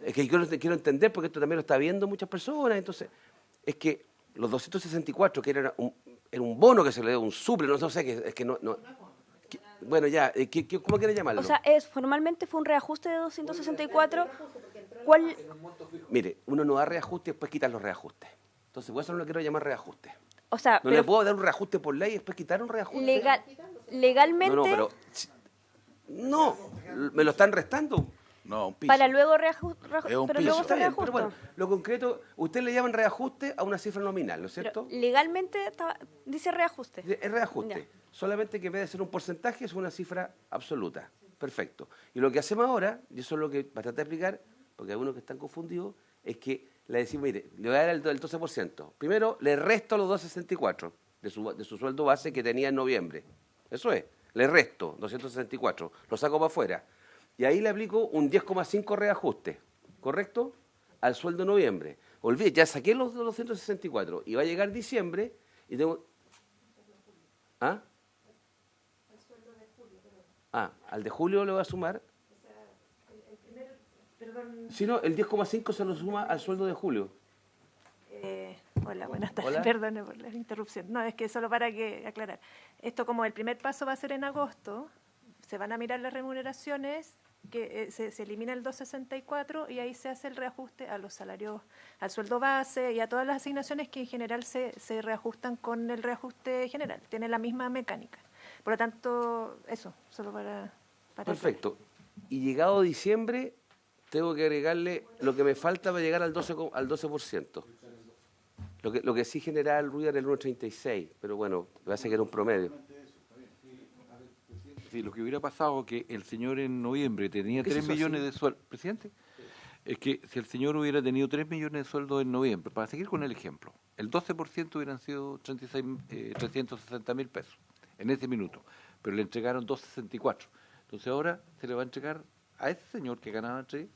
Es que quiero entender, porque esto también lo está viendo muchas personas, entonces, es que los 264, que era un bono que se le dio, un suple, no sé, es que no bueno, ya, ¿cómo quiere llamarlo? O sea, formalmente fue un reajuste de 264. Mire, uno no da reajuste y después quitar los reajustes. Entonces, por eso no lo quiero llamar reajuste. O sea, no le puedo dar un reajuste por ley y después quitar un reajuste. Legalmente. No, me lo están restando. No, un piso. Para luego pero luego se reajusta. Pero bueno, lo concreto, usted le llaman reajuste a una cifra nominal, ¿no es cierto? Pero legalmente dice reajuste. Es reajuste. Ya. Solamente que en vez de ser un porcentaje es una cifra absoluta. Perfecto. Y lo que hacemos ahora, y eso es lo que para tratar de explicar, porque hay algunos que están confundidos, es que le decimos, mire, le voy a dar el 12%. Primero, le resto los 264 de su sueldo base que tenía en noviembre. Eso es. Le resto 264. Lo saco para afuera. Y ahí le aplico un 10,5 reajuste, ¿correcto? Al sueldo de noviembre. olvide, ya saqué los 264 y va a llegar diciembre y tengo... ¿Ah? Al de julio le voy a sumar... Si no, el 10,5 se lo suma al sueldo de julio. Hola, buenas tardes. Hola. Perdone por la interrupción. No, es que solo para que aclarar. Esto, como el primer paso va a ser en agosto, se van a mirar las remuneraciones, que se elimina el 264 y ahí se hace el reajuste a los salarios, al sueldo base y a todas las asignaciones que en general se reajustan con el reajuste general. Tiene la misma mecánica. Por lo tanto, eso, solo para Perfecto. Y llegado diciembre, tengo que agregarle lo que me falta para llegar al 12%. Lo que sí generaba el ruido era el 1,36, pero bueno, va a ser que era un promedio. Sí, lo que hubiera pasado es que el señor en noviembre tenía 3 millones de sueldo. Presidente, es que si el señor hubiera tenido 3 millones de sueldo en noviembre, para seguir con el ejemplo, el 12% hubieran sido 360.000 pesos en ese minuto, pero le entregaron 264. Entonces ahora se le va a entregar a ese señor que ganaba 3,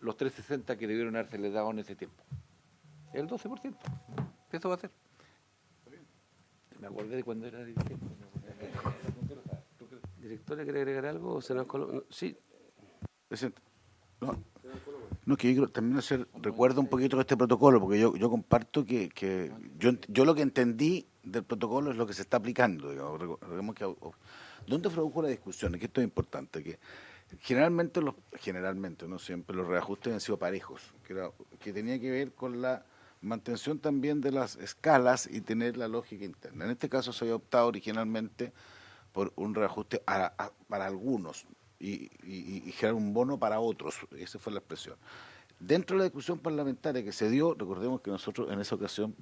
los 360 que debieron haberse dado en ese tiempo. El 12%. Eso va a ser. Me acordé de cuando era dirigente. ¿Director le quiere agregar algo? ¿O senador Coloma? Sí. No, que yo quiero también recuerdo un poquito de este protocolo, porque yo comparto que yo lo que entendí del protocolo es lo que se está aplicando. Digamos que ¿dónde produjo la discusión? Que esto es importante, que generalmente, no siempre, los reajustes han sido parejos, que tenía que ver con la mantención también de las escalas y tener la lógica interna. En este caso se había optado originalmente por un reajuste para algunos y generar un bono para otros. Esa fue la expresión. Dentro de la discusión parlamentaria que se dio, recordemos que nosotros en esa ocasión,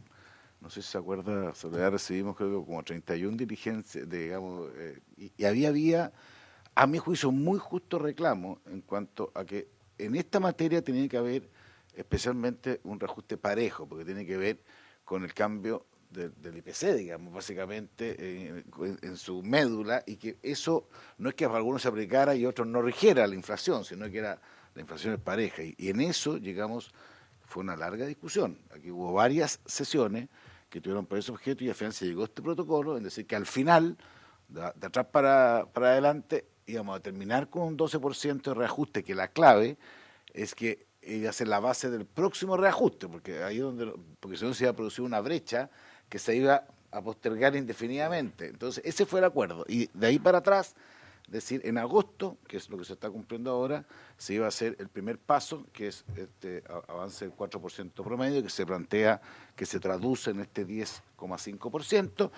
no sé si se acuerda, recibimos creo que como 31 diligencias, digamos, y había, a mi juicio, muy justo reclamo en cuanto a que en esta materia tenía que haber especialmente un reajuste parejo, porque tiene que ver con el cambio del IPC, digamos, básicamente en su médula, y que eso no es que para algunos se aplicara y otros no rigiera la inflación, sino que la inflación es pareja. Y en eso llegamos, fue una larga discusión. Aquí hubo varias sesiones que tuvieron por ese objeto y al final se llegó a este protocolo, es decir, que al final, de atrás para adelante, íbamos a terminar con un 12% de reajuste, que la clave es que iba a ser la base del próximo reajuste, porque ahí porque si no se iba a producir una brecha que se iba a postergar indefinidamente. Entonces, ese fue el acuerdo. Y de ahí para atrás, es decir, en agosto, que es lo que se está cumpliendo ahora, se iba a hacer el primer paso, que es este avance del 4% promedio, que se plantea, que se traduce en este 10,5%,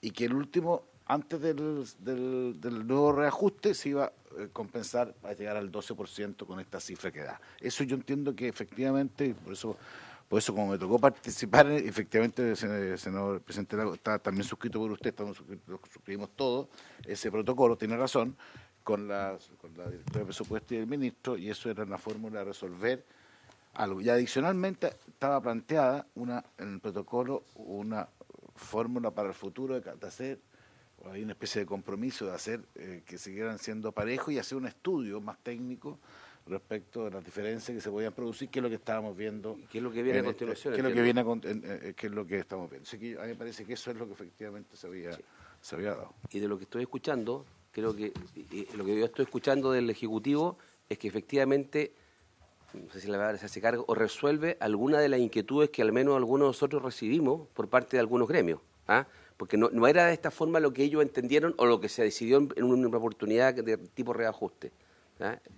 y que el último, antes del nuevo reajuste, se iba a compensar para llegar al 12% con esta cifra que da. Eso yo entiendo que efectivamente, por eso como me tocó participar, efectivamente, senador presidente, está también suscrito por usted, lo suscribimos todos, ese protocolo, tiene razón, con la directora de presupuesto y el ministro, y eso era una fórmula de resolver algo. Y adicionalmente estaba planteada en el protocolo una fórmula para el futuro de hacer, hay una especie de compromiso de hacer que siguieran siendo parejos y hacer un estudio más técnico respecto de las diferencias que se podían producir, que es lo que estábamos viendo. ¿Qué es lo que viene a continuación? ¿Qué es lo que estamos viendo? Así que a mí me parece que eso es lo que efectivamente se había dado. Y de lo que estoy escuchando, creo que lo que yo estoy escuchando del Ejecutivo es que efectivamente, no sé si la palabra se hace cargo, o resuelve alguna de las inquietudes que al menos algunos de nosotros recibimos por parte de algunos gremios. Porque no era de esta forma lo que ellos entendieron o lo que se decidió en una oportunidad de tipo reajuste.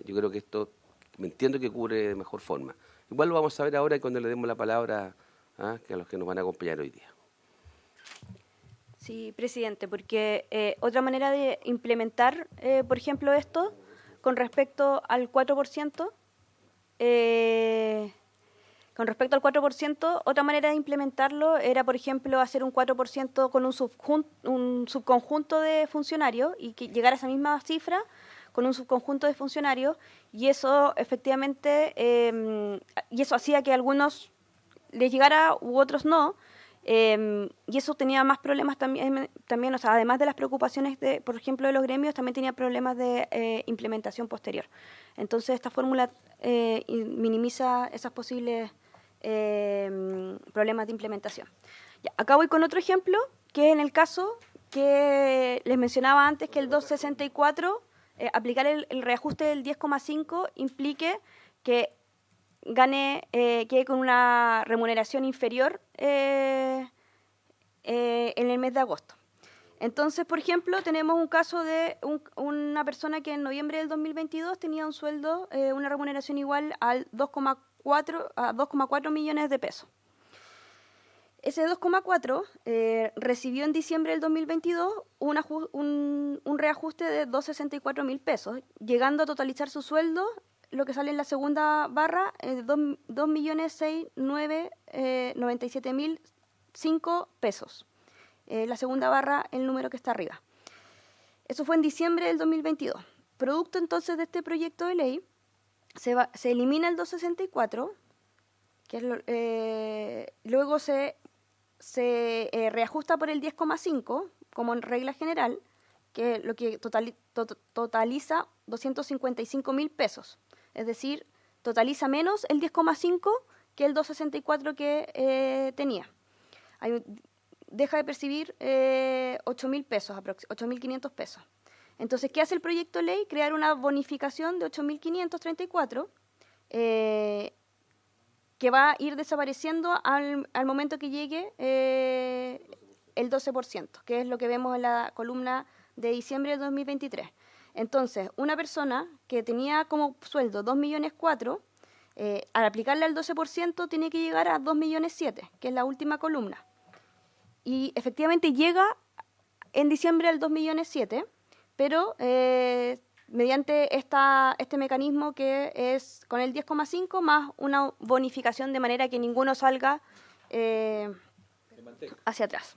Yo creo que esto, me entiendo que cubre de mejor forma. Igual lo vamos a ver ahora cuando le demos la palabra que a los que nos van a acompañar hoy día. Sí, presidente, porque otra manera de implementar, por ejemplo, esto, con respecto al 4%, otra manera de implementarlo era, por ejemplo, hacer un 4% con un subconjunto de funcionarios y que llegara a esa misma cifra con un subconjunto de funcionarios, y eso efectivamente, y eso hacía que a algunos les llegara u otros no, Y eso tenía más problemas también, o sea, además de las preocupaciones, por ejemplo, de los gremios, también tenía problemas de implementación posterior. Entonces, esta fórmula minimiza esos posibles problemas de implementación. Ya, acá voy con otro ejemplo, que es en el caso que les mencionaba antes, que el 264, aplicar el reajuste del 10,5 implique que quede con una remuneración inferior en el mes de agosto. Entonces, por ejemplo, tenemos un caso de una persona que en noviembre del 2022 tenía un sueldo, una remuneración igual al 2,4 millones de pesos. Ese 2,4 recibió en diciembre del 2022 un reajuste de 264.000 pesos, llegando a totalizar su sueldo, lo que sale en la segunda barra, 2.697.005 pesos. La segunda barra, el número que está arriba. Eso fue en diciembre del 2022. Producto entonces de este proyecto de ley, se elimina el 264, que es luego se reajusta por el 10,5 como en regla general, que lo que totaliza 255.000 pesos. Es decir, totaliza menos el 10,5 que el 264 que tenía. Deja de percibir 8.000 pesos, 8.500 pesos. Entonces, ¿qué hace el proyecto de ley? Crear una bonificación de 8.534 que va a ir desapareciendo al momento que llegue el 12%, que es lo que vemos en la columna de diciembre de 2023. Entonces, una persona que tenía como sueldo 2.4 millones, al aplicarle al 12% tiene que llegar a 2.7 millones, que es la última columna. Y efectivamente llega en diciembre al 2.7 millones, pero mediante este mecanismo que es con el 10,5 más una bonificación de manera que ninguno salga hacia atrás.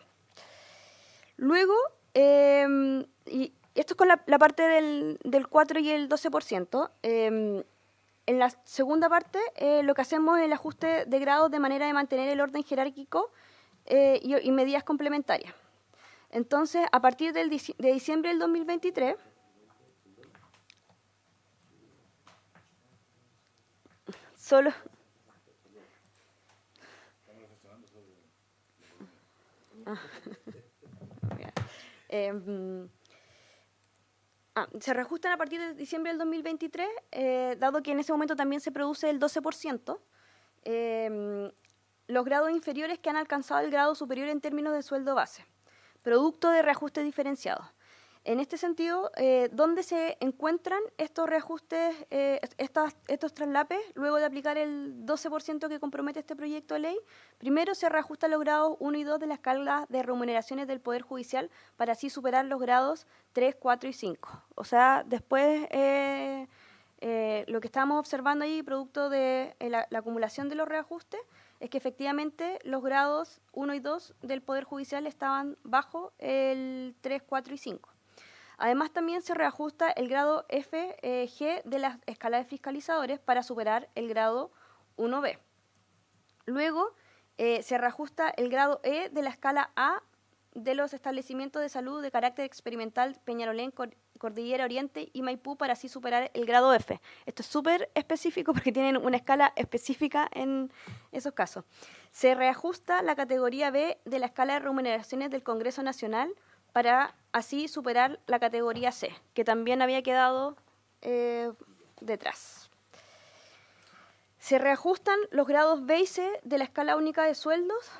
Luego, y esto es con la parte del 4 y el 12%. En la segunda parte, lo que hacemos es el ajuste de grados de manera de mantener el orden jerárquico y medidas complementarias. Entonces, a partir de diciembre del 2023, solo... se reajustan a partir de diciembre del 2023, dado que en ese momento también se produce el 12%, los grados inferiores que han alcanzado el grado superior en términos de sueldo base, producto de reajustes diferenciados. En este sentido, ¿dónde se encuentran estos reajustes, estos traslapes, luego de aplicar el 12% que compromete este proyecto de ley? Primero se reajustan los grados 1 y 2 de la escala de remuneraciones del Poder Judicial para así superar los grados 3, 4 y 5. O sea, después lo que estábamos observando ahí, producto de la acumulación de los reajustes, es que efectivamente los grados 1 y 2 del Poder Judicial estaban bajo el 3, 4 y 5. Además, también se reajusta el grado F-G de la escala de fiscalizadores para superar el grado 1B. Luego, se reajusta el grado E de la escala A de los establecimientos de salud de carácter experimental Peñalolén, Cordillera Oriente y Maipú para así superar el grado F. Esto es súper específico porque tienen una escala específica en esos casos. Se reajusta la categoría B de la escala de remuneraciones del Congreso Nacional para así superar la categoría C, que también había quedado detrás. Se reajustan los grados B y C de la escala única de sueldos,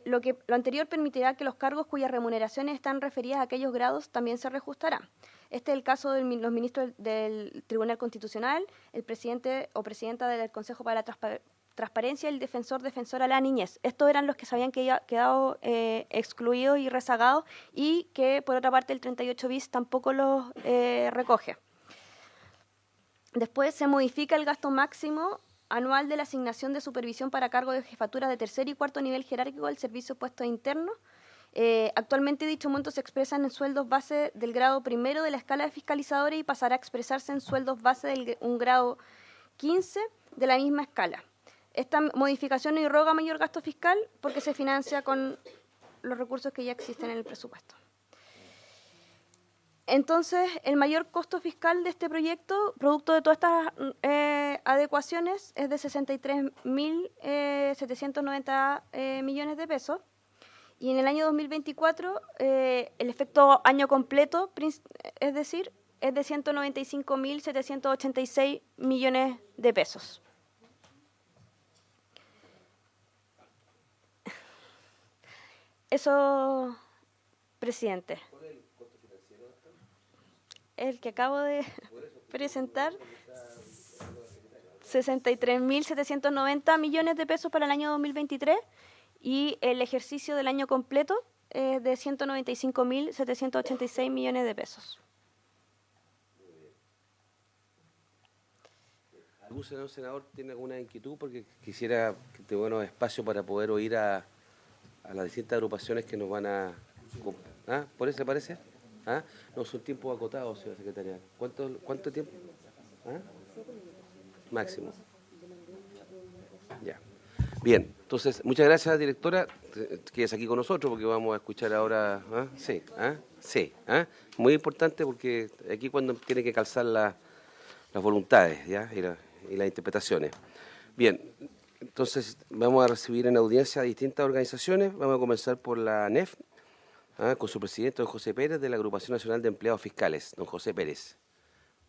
lo anterior permitirá que los cargos cuyas remuneraciones están referidas a aquellos grados también se reajustarán. Este es el caso de los ministros del Tribunal Constitucional, el presidente o presidenta del Consejo para la Transparencia y el defensora a la niñez. Estos eran los que se habían quedado excluidos y rezagados y que, por otra parte, el 38 bis tampoco los recoge. Después se modifica el gasto máximo anual de la asignación de supervisión para cargo de jefaturas de tercer y cuarto nivel jerárquico del Servicio de Puestos Internos. Actualmente dicho monto se expresa en sueldos base del grado primero de la escala de fiscalizadores y pasará a expresarse en sueldos base de un grado 15 de la misma escala. esta modificación no irroga mayor gasto fiscal porque se financia con los recursos que ya existen en el presupuesto. Entonces, el mayor costo fiscal de este proyecto, producto de todas estas adecuaciones, es de 63.790 millones de pesos. Y en el año 2024, el efecto año completo, es decir, es de 195.786 millones de pesos. Eso, presidente. El que acabo de presentar, 63.790 millones de pesos para el año 2023 y el ejercicio del año completo es de 195.786 millones de pesos. ¿Algún senador tiene alguna inquietud? Porque quisiera que tengamos espacio para poder oír a las distintas agrupaciones que nos van a... ¿Ah? ¿Por eso parece? ¿Ah? No, son tiempos acotados, señora secretaria. ¿Cuánto tiempo? ¿Ah? Máximo. Ya. Bien, entonces, muchas gracias, directora. Quédese aquí con nosotros porque vamos a escuchar ahora... ¿Ah? Sí, ¿ah? Sí, ¿ah? Muy importante porque aquí cuando tiene que calzar las voluntades, ¿ya? Y las interpretaciones. Bien, entonces vamos a recibir en audiencia a distintas organizaciones. Vamos a comenzar por la ANEF, con su presidente, don José Pérez, de la Agrupación Nacional de Empleados Fiscales, don José Pérez.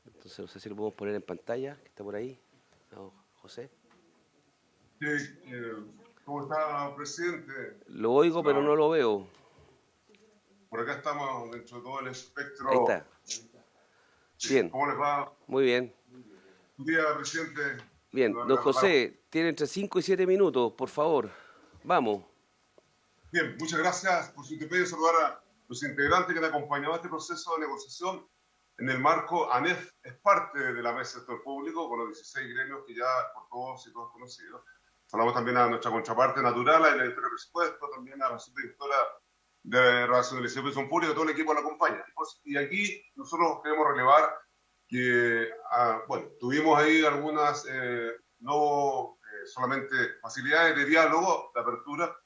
Entonces, no sé si lo podemos poner en pantalla, que está por ahí. ¿No, José? Sí, ¿cómo está, presidente? Lo oigo, pero no lo veo. Por acá estamos dentro de todo el espectro. Ahí está. Bien. ¿Cómo les va? Muy bien. Buen día, presidente. Bien, don José, tiene entre 5 y 7 minutos, por favor. Vamos. Bien, muchas gracias por su intervención. Saludar a los integrantes que han acompañado este proceso de negociación. En el marco, ANEF es parte de la mesa del sector público, con los 16 gremios que ya por todos y todos conocidos. Saludamos también a nuestra contraparte natural, a la directora de presupuesto, también a la subdirectora de Racionalización de Presión Pública, todo el equipo la acompaña. Y aquí nosotros queremos relevar que, bueno, tuvimos ahí algunas, no solamente facilidades de diálogo, de apertura,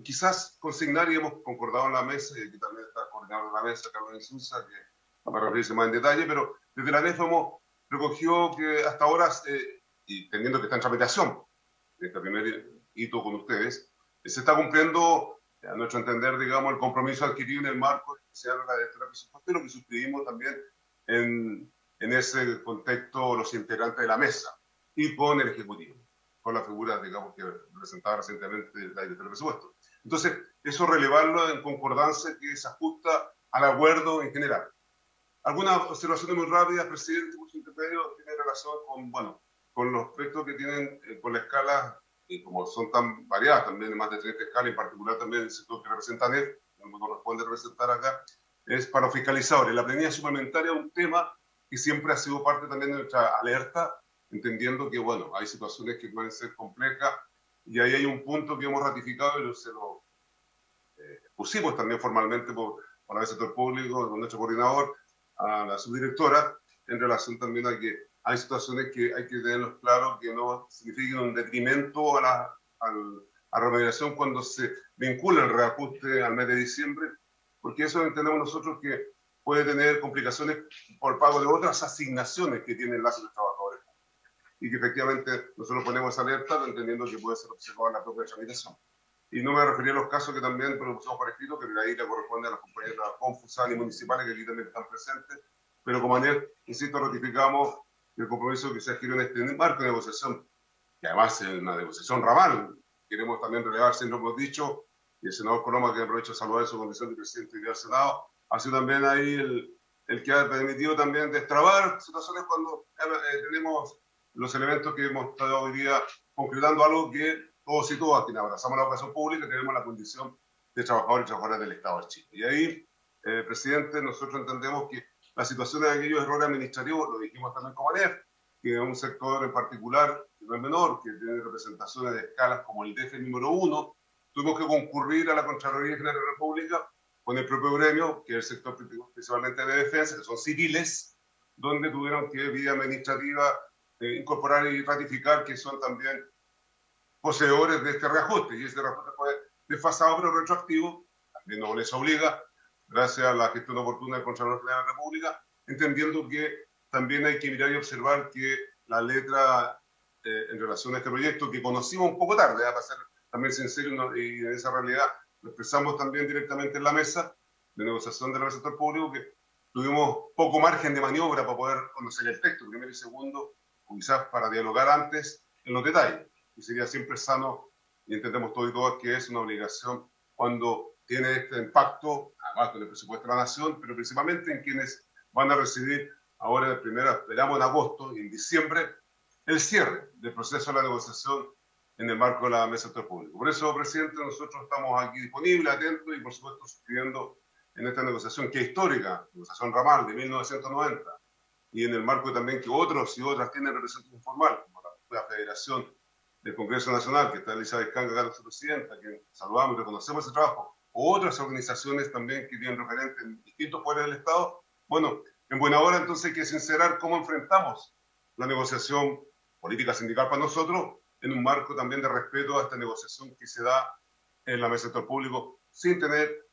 quizás consignar, y hemos concordado en la mesa, y aquí también está coordinado en la mesa Carlos Insulza, que va a referirse más en detalle, pero desde la ANEF hemos recogido que hasta ahora, y teniendo que está en tramitación, este primer hito con ustedes, se está cumpliendo, a nuestro entender, digamos, el compromiso adquirido en el marco especial de la directora de presupuesto, y lo que suscribimos también en ese contexto los integrantes de la mesa y con el Ejecutivo, con la figura, digamos, que presentaba recientemente la directora de presupuesto. Entonces, eso relevarlo en concordancia que se ajusta al acuerdo en general. Algunas observaciones muy rápidas, presidente, por su intermedio, tiene relación con, bueno, con los aspectos que tienen con la escala, y como son tan variadas también, de más de 30 escalas, en particular también el sector que representa ANEF, no me corresponde representar acá, es para los fiscalizadores. La planilla suplementaria es un tema que siempre ha sido parte también de nuestra alerta, entendiendo que, bueno, hay situaciones que pueden ser complejas, y ahí hay un punto que hemos ratificado y se lo pusimos también formalmente por el sector público, con nuestro coordinador, a la subdirectora, en relación también a que hay situaciones que hay que tenerlos claros, que no signifiquen un detrimento a la remuneración cuando se vincula el reajuste al mes de diciembre, porque eso entendemos nosotros que puede tener complicaciones por pago de otras asignaciones que tienen las de trabajadores. Y que efectivamente nosotros ponemos esa alerta entendiendo que puede ser observado en la propia tramitación. Y no me refería a los casos que también propusimos por escrito, que ahí le corresponde a las compañeras Confusan y municipales que aquí también están presentes, pero como ANEF, insisto, ratificamos el compromiso que se adquirió en este marco de negociación, que además es una negociación ramal. Queremos también relevar, siempre hemos dicho, y el senador Coloma, que aprovecho de saludar en su condición de presidente del Senado, ha sido también ahí el que ha permitido también destrabar situaciones cuando tenemos los elementos que hemos estado hoy día concretando algo que todos y todas, quienes abrazamos la educación pública, tenemos la condición de trabajadores y trabajadoras del Estado de Chile. Y ahí, presidente, nosotros entendemos que la situación de aquellos errores administrativos, lo dijimos también como ANEF, que es un sector en particular, que no es menor, que tiene representaciones de escalas como el DF número 1, tuvimos que concurrir a la Contraloría General de la República con el propio gremio, que es el sector principalmente de defensa, que son civiles, donde tuvieron que vía administrativa incorporar y ratificar que son también poseedores de este reajuste, y ese reajuste fue desfasado pero retroactivo, también no les obliga, gracias a la gestión oportuna del Contralor General de la República, entendiendo que también hay que mirar y observar que la letra en relación a este proyecto, que conocimos un poco tarde, para ser también sincero, y en esa realidad lo expresamos también directamente en la mesa de negociación de la mesa del sector público, que tuvimos poco margen de maniobra para poder conocer el texto, primero y segundo, o quizás para dialogar antes en los detalles. Y sería siempre sano, y entendemos todos y todas que es una obligación cuando tiene este impacto, además con el presupuesto de la Nación, pero principalmente en quienes van a recibir ahora, esperamos en agosto y en diciembre, el cierre del proceso de la negociación en el marco de la mesa del sector público. Por eso, presidente, nosotros estamos aquí disponibles, atentos y, por supuesto, suscribiendo en esta negociación que es histórica, negociación ramal de 1990, y en el marco también que otros y otras tienen representación formal, como la Federación del Congreso Nacional, que está Elizabeth Canga, acá nuestra presidenta, que saludamos y reconocemos ese trabajo, o otras organizaciones también que tienen referentes en distintos poderes del Estado. Bueno, en buena hora entonces hay que sincerar cómo enfrentamos la negociación política sindical para nosotros, en un marco también de respeto a esta negociación que se da en la mesa del sector público, sin tener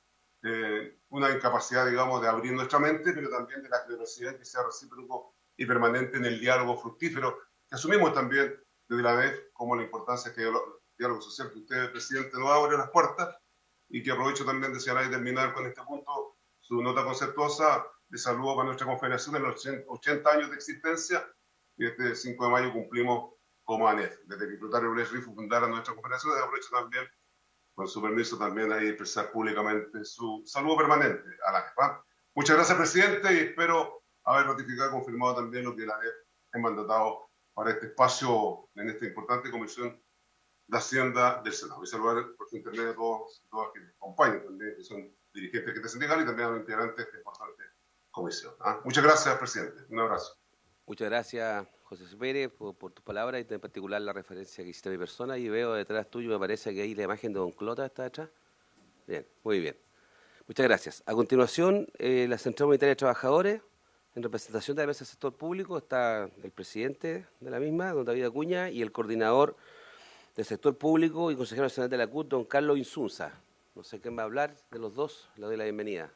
una incapacidad, digamos, de abrir nuestra mente, pero también de la generosidad que sea recíproco y permanente en el diálogo fructífero, que asumimos también desde la ANEF como la importancia que el diálogo social que usted, presidente, nos abre las puertas, y que aprovecho también de señalar y terminar con este punto su nota conceptuosa de saludo para nuestra confederación en los 80 años de existencia, y este 5 de mayo cumplimos como ANEF. Desde que Clotario Blés Rifo fundara nuestra confederación, aprovecho también, con su permiso, también ahí expresar públicamente su saludo permanente a la ANEF. Muchas gracias, presidente, y espero haber ratificado y confirmado también lo que la ANEF ha mandatado para este espacio en esta importante comisión de Hacienda del Senado. Y saludar por su internet a todos y todas que me acompañan también, que son dirigentes de este sindical y también a los integrantes de esta importante comisión. Muchas gracias, presidente. Un abrazo. Muchas gracias, José Pérez, por tus palabras y en particular la referencia que hiciste a mi persona. Y veo detrás tuyo, me parece que ahí la imagen de Don Clota está detrás. Bien, muy bien. Muchas gracias. A continuación, la Central Unitaria de Trabajadores, en representación de la mesa del sector público, está el presidente de la misma, don David Acuña, y el coordinador del sector público y consejero nacional de la CUT, don Carlos Insunza. No sé quién va a hablar de los dos, le doy la bienvenida.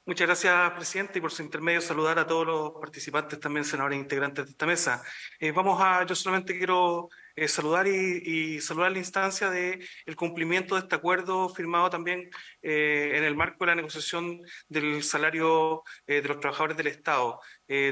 Muchas gracias, presidente, y por su intermedio saludar a todos los participantes, también senadores integrantes de esta mesa. Yo solamente quiero saludar y saludar la instancia de el cumplimiento de este acuerdo firmado también en el marco de la negociación del salario de los trabajadores del Estado,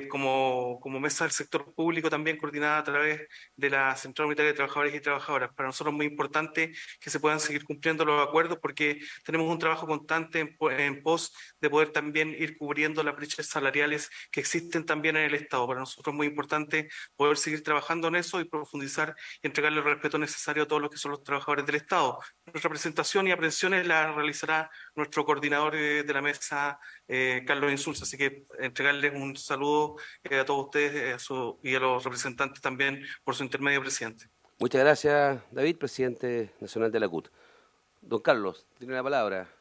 como mesa del sector público también coordinada a través de la Central Unitaria de Trabajadores y Trabajadoras. Para nosotros es muy importante que se puedan seguir cumpliendo los acuerdos porque tenemos un trabajo constante en pos de poder también ir cubriendo las brechas salariales que existen también en el Estado. Para nosotros es muy importante poder seguir trabajando en eso y profundizar y entregarle el respeto necesario a todos los que son los trabajadores del Estado. Nuestra presentación y aprehensiones la realizará nuestro coordinador de la mesa, Carlos Insulza. Así que entregarles un saludo a todos ustedes y a los representantes también por su intermedio, presidente. Muchas gracias, David, presidente nacional de la CUT. Don Carlos, tiene la palabra.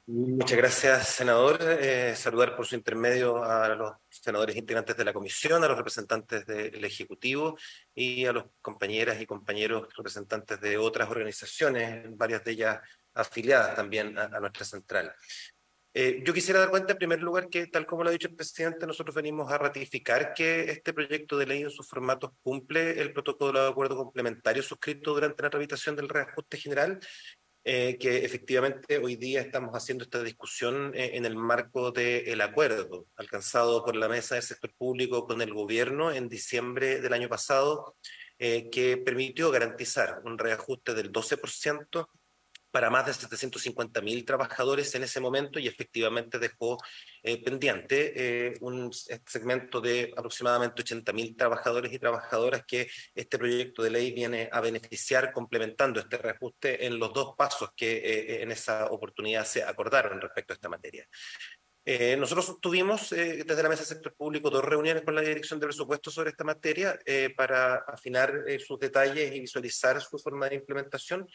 Muchas gracias, senador. Saludar por su intermedio a los senadores integrantes de la comisión, a los representantes del Ejecutivo y a los compañeras y compañeros representantes de otras organizaciones, varias de ellas afiliadas también a nuestra central. Yo quisiera dar cuenta en primer lugar que, tal como lo ha dicho el presidente, nosotros venimos a ratificar que este proyecto de ley en sus formatos cumple el protocolo de acuerdo complementario suscrito durante la tramitación del reajuste general, que efectivamente hoy día estamos haciendo esta discusión en el marco del acuerdo alcanzado por la mesa del sector público con el gobierno en diciembre del año pasado, que permitió garantizar un reajuste del 12% para más de 750.000 trabajadores en ese momento y efectivamente dejó pendiente un segmento de aproximadamente 80.000 trabajadores y trabajadoras que este proyecto de ley viene a beneficiar complementando este reajuste en los dos pasos que en esa oportunidad se acordaron respecto a esta materia. Nosotros tuvimos desde la Mesa del Sector Público 2 reuniones con la Dirección de Presupuestos sobre esta materia para afinar sus detalles y visualizar su forma de implementación.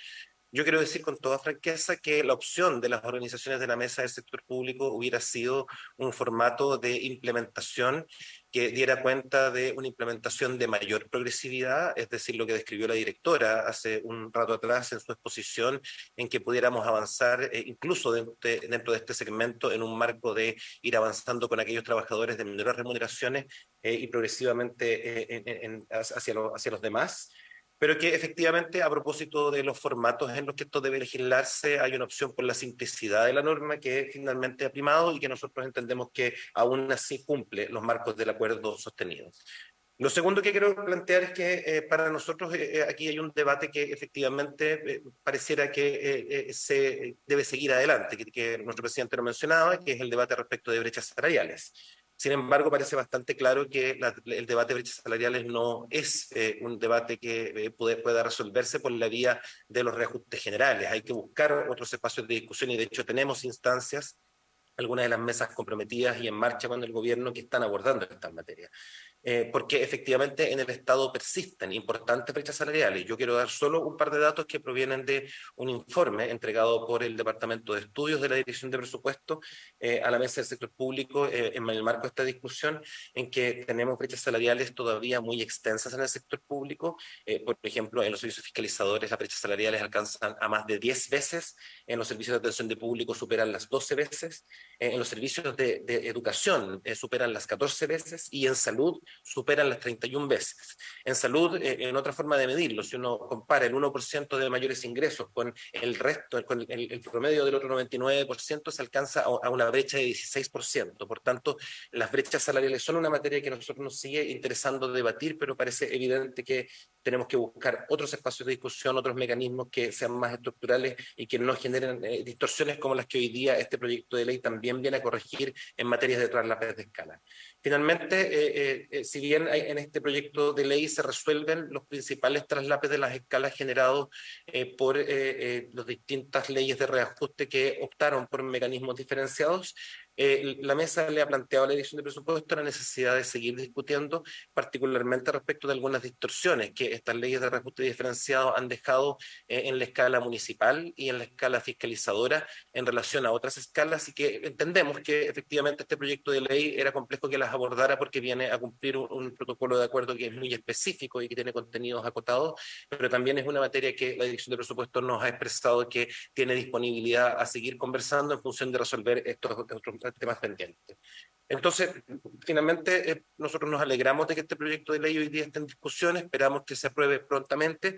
Yo quiero decir con toda franqueza que la opción de las organizaciones de la mesa del sector público hubiera sido un formato de implementación que diera cuenta de una implementación de mayor progresividad, es decir, lo que describió la directora hace un rato atrás en su exposición, en que pudiéramos avanzar incluso dentro de este segmento en un marco de ir avanzando con aquellos trabajadores de menores remuneraciones y progresivamente hacia los demás. Pero que efectivamente, a propósito de los formatos en los que esto debe legislarse, hay una opción por la simplicidad de la norma que finalmente ha primado y que nosotros entendemos que aún así cumple los marcos del acuerdo sostenido. Lo segundo que quiero plantear es que para nosotros aquí hay un debate que efectivamente pareciera que se debe seguir adelante, que nuestro presidente lo mencionaba, que es el debate respecto de brechas salariales. Sin embargo, parece bastante claro que el debate de brechas salariales no es un debate que pueda resolverse por la vía de los reajustes generales. Hay que buscar otros espacios de discusión y de hecho tenemos instancias, algunas de las mesas comprometidas y en marcha con el gobierno que están abordando estas materias. Porque efectivamente en el Estado persisten importantes brechas salariales. Yo quiero dar solo un par de datos que provienen de un informe entregado por el Departamento de Estudios de la Dirección de Presupuesto a la Mesa del Sector Público en el marco de esta discusión, en que tenemos brechas salariales todavía muy extensas en el sector público. Por ejemplo, en los servicios fiscalizadores las brechas salariales alcanzan a más de 10 veces, en los servicios de atención de público superan las 12 veces, en los servicios de educación superan las 14 veces y en salud superan las 31 veces. En salud, en otra forma de medirlo, si uno compara el 1% de mayores ingresos con el resto, con el promedio del otro 99%, se alcanza a una brecha de 16%. Por tanto, las brechas salariales son una materia que a nosotros nos sigue interesando debatir, pero parece evidente que tenemos que buscar otros espacios de discusión, otros mecanismos que sean más estructurales y que no generen distorsiones como las que hoy día este proyecto de ley también viene a corregir en materias de traslapes de escala. Finalmente, si bien en este proyecto de ley se resuelven los principales traslapes de las escalas generados por las distintas leyes de reajuste que optaron por mecanismos diferenciados, la mesa le ha planteado a la Dirección de Presupuesto la necesidad de seguir discutiendo, particularmente respecto de algunas distorsiones que estas leyes de reajuste diferenciado han dejado en la escala municipal y en la escala fiscalizadora en relación a otras escalas, y que entendemos que efectivamente este proyecto de ley era complejo que las abordara porque viene a cumplir un protocolo de acuerdo que es muy específico y que tiene contenidos acotados, pero también es una materia que la Dirección de Presupuesto nos ha expresado que tiene disponibilidad a seguir conversando en función de resolver estos otros temas pendientes. Entonces, finalmente, nosotros nos alegramos de que este proyecto de ley hoy día esté en discusión, esperamos que se apruebe prontamente.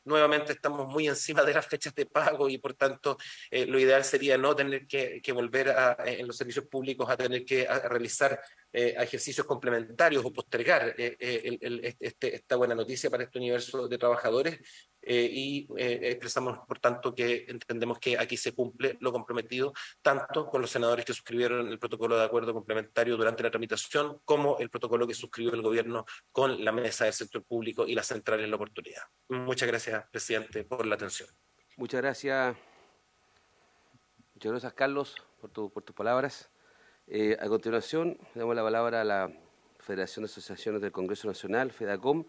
Nuevamente estamos muy encima de las fechas de pago y por tanto lo ideal sería no tener que volver en los servicios públicos a tener que realizar ejercicios complementarios o postergar esta buena noticia para este universo de trabajadores y expresamos por tanto que entendemos que aquí se cumple lo comprometido tanto con los senadores que suscribieron el protocolo de acuerdo complementario durante la tramitación como el protocolo que suscribió el gobierno con la mesa del sector público y la central en la oportunidad. Muchas gracias, presidente, por la atención. Muchas gracias, Carlos, por tus palabras. A continuación, le damos la palabra a la Federación de Asociaciones del Congreso Nacional, FEDACOM,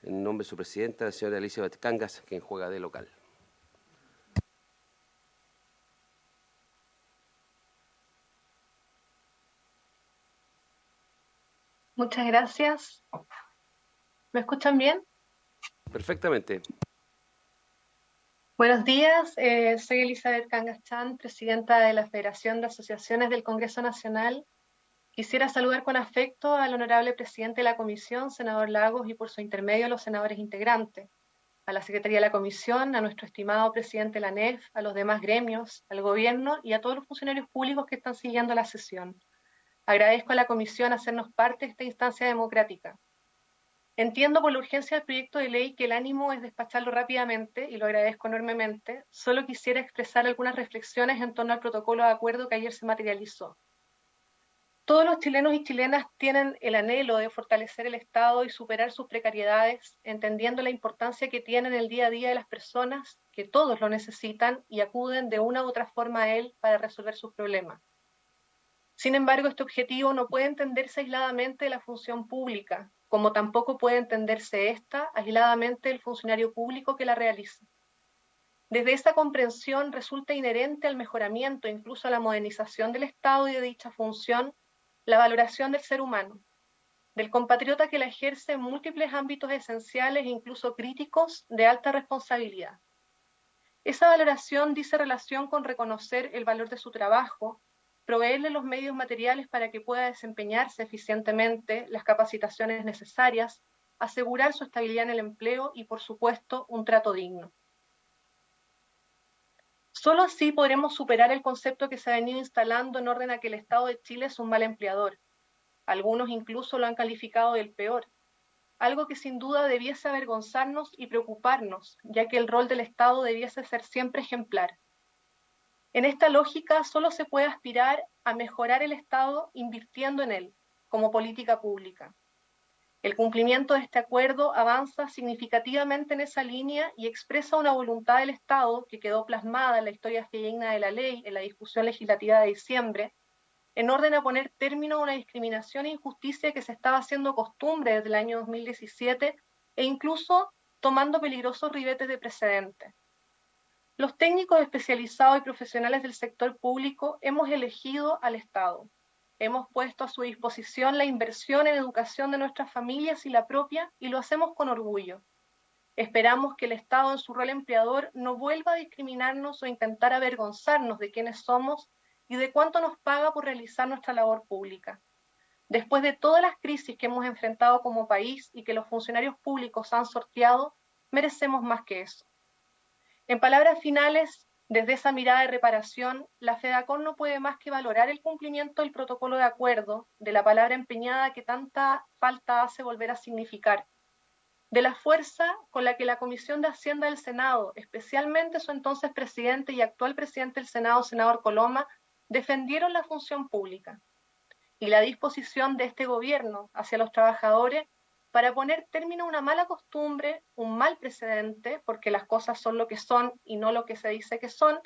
en nombre de su presidenta, la señora Alicia Cangas, quien juega de local. Muchas gracias. ¿Me escuchan bien? Perfectamente. Buenos días, soy Elizabeth Cangas Chan, presidenta de la Federación de Asociaciones del Congreso Nacional. Quisiera saludar con afecto al honorable presidente de la Comisión, senador Lagos, y por su intermedio a los senadores integrantes, a la Secretaría de la Comisión, a nuestro estimado presidente de la ANEF, a los demás gremios, al gobierno y a todos los funcionarios públicos que están siguiendo la sesión. Agradezco a la Comisión hacernos parte de esta instancia democrática. Entiendo por la urgencia del proyecto de ley que el ánimo es despacharlo rápidamente y lo agradezco enormemente. Solo quisiera expresar algunas reflexiones en torno al protocolo de acuerdo que ayer se materializó. Todos los chilenos y chilenas tienen el anhelo de fortalecer el Estado y superar sus precariedades, entendiendo la importancia que tiene en el día a día de las personas, que todos lo necesitan y acuden de una u otra forma a él para resolver sus problemas. Sin embargo, este objetivo no puede entenderse aisladamente de la función pública, como tampoco puede entenderse esta aisladamente del funcionario público que la realiza. Desde esa comprensión resulta inherente al mejoramiento, incluso a la modernización del Estado y de dicha función, la valoración del ser humano, del compatriota que la ejerce en múltiples ámbitos esenciales e incluso críticos de alta responsabilidad. Esa valoración dice relación con reconocer el valor de su trabajo, proveerle los medios materiales para que pueda desempeñarse eficientemente, las capacitaciones necesarias, asegurar su estabilidad en el empleo y, por supuesto, un trato digno. Solo así podremos superar el concepto que se ha venido instalando en orden a que el Estado de Chile es un mal empleador. Algunos incluso lo han calificado del peor, algo que sin duda debiese avergonzarnos y preocuparnos, ya que el rol del Estado debiese ser siempre ejemplar. En esta lógica solo se puede aspirar a mejorar el Estado invirtiendo en él, como política pública. El cumplimiento de este acuerdo avanza significativamente en esa línea y expresa una voluntad del Estado que quedó plasmada en la historia fidedigna de la ley en la discusión legislativa de diciembre, en orden a poner término a una discriminación e injusticia que se estaba haciendo costumbre desde el año 2017 e incluso tomando peligrosos ribetes de precedente. Los técnicos especializados y profesionales del sector público hemos elegido al Estado. Hemos puesto a su disposición la inversión en educación de nuestras familias y la propia, y lo hacemos con orgullo. Esperamos que el Estado en su rol empleador no vuelva a discriminarnos o intentar avergonzarnos de quiénes somos y de cuánto nos paga por realizar nuestra labor pública. Después de todas las crisis que hemos enfrentado como país y que los funcionarios públicos han sorteado, merecemos más que eso. En palabras finales, desde esa mirada de reparación, la FEDACON no puede más que valorar el cumplimiento del protocolo de acuerdo, de la palabra empeñada que tanta falta hace volver a significar, de la fuerza con la que la Comisión de Hacienda del Senado, especialmente su entonces presidente y actual presidente del Senado, senador Coloma, defendieron la función pública, y la disposición de este gobierno hacia los trabajadores para poner término a una mala costumbre, un mal precedente, porque las cosas son lo que son y no lo que se dice que son,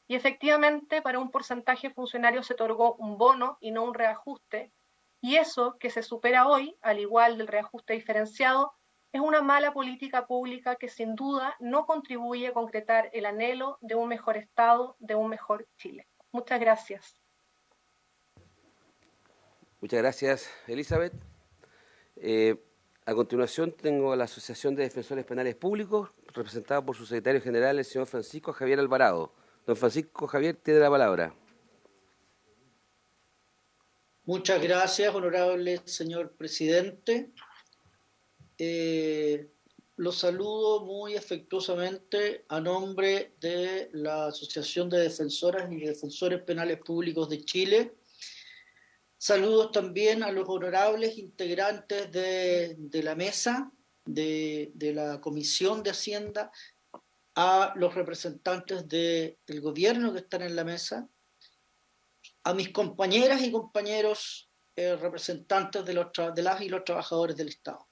y efectivamente para un porcentaje de funcionarios se otorgó un bono y no un reajuste, y eso que se supera hoy, al igual del reajuste diferenciado, es una mala política pública que sin duda no contribuye a concretar el anhelo de un mejor Estado, de un mejor Chile. Muchas gracias. Muchas gracias, Elizabeth. A continuación tengo a la Asociación de Defensores Penales Públicos, representada por su secretario general, el señor Francisco Javier Alvarado. Don Francisco Javier, tiene la palabra. Muchas gracias, honorable señor presidente. Los saludo muy afectuosamente a nombre de la Asociación de Defensoras y Defensores Penales Públicos de Chile. Saludos también a los honorables integrantes de la mesa, de la Comisión de Hacienda, a los representantes del gobierno que están en la mesa, a mis compañeras y compañeros representantes de las y los trabajadores del Estado.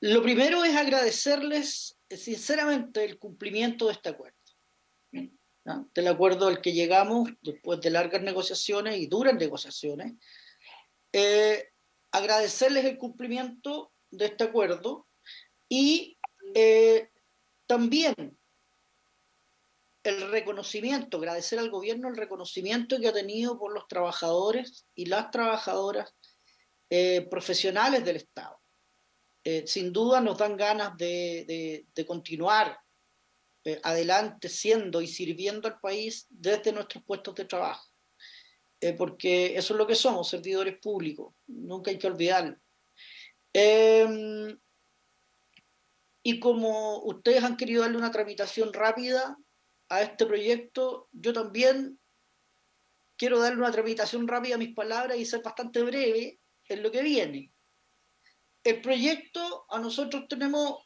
Lo primero es agradecerles sinceramente el cumplimiento de este acuerdo. ¿No? Del acuerdo al que llegamos después de largas negociaciones y duras negociaciones, agradecerles el cumplimiento de este acuerdo y también el reconocimiento, agradecer al gobierno el reconocimiento que ha tenido por los trabajadores y las trabajadoras profesionales del Estado. Sin duda nos dan ganas de continuar adelante siendo y sirviendo al país desde nuestros puestos de trabajo, porque eso es lo que somos, servidores públicos, nunca hay que olvidarlo. Y como ustedes han querido darle una tramitación rápida a este proyecto, yo también quiero darle una tramitación rápida a mis palabras y ser bastante breve en lo que viene. El proyecto, a nosotros tenemos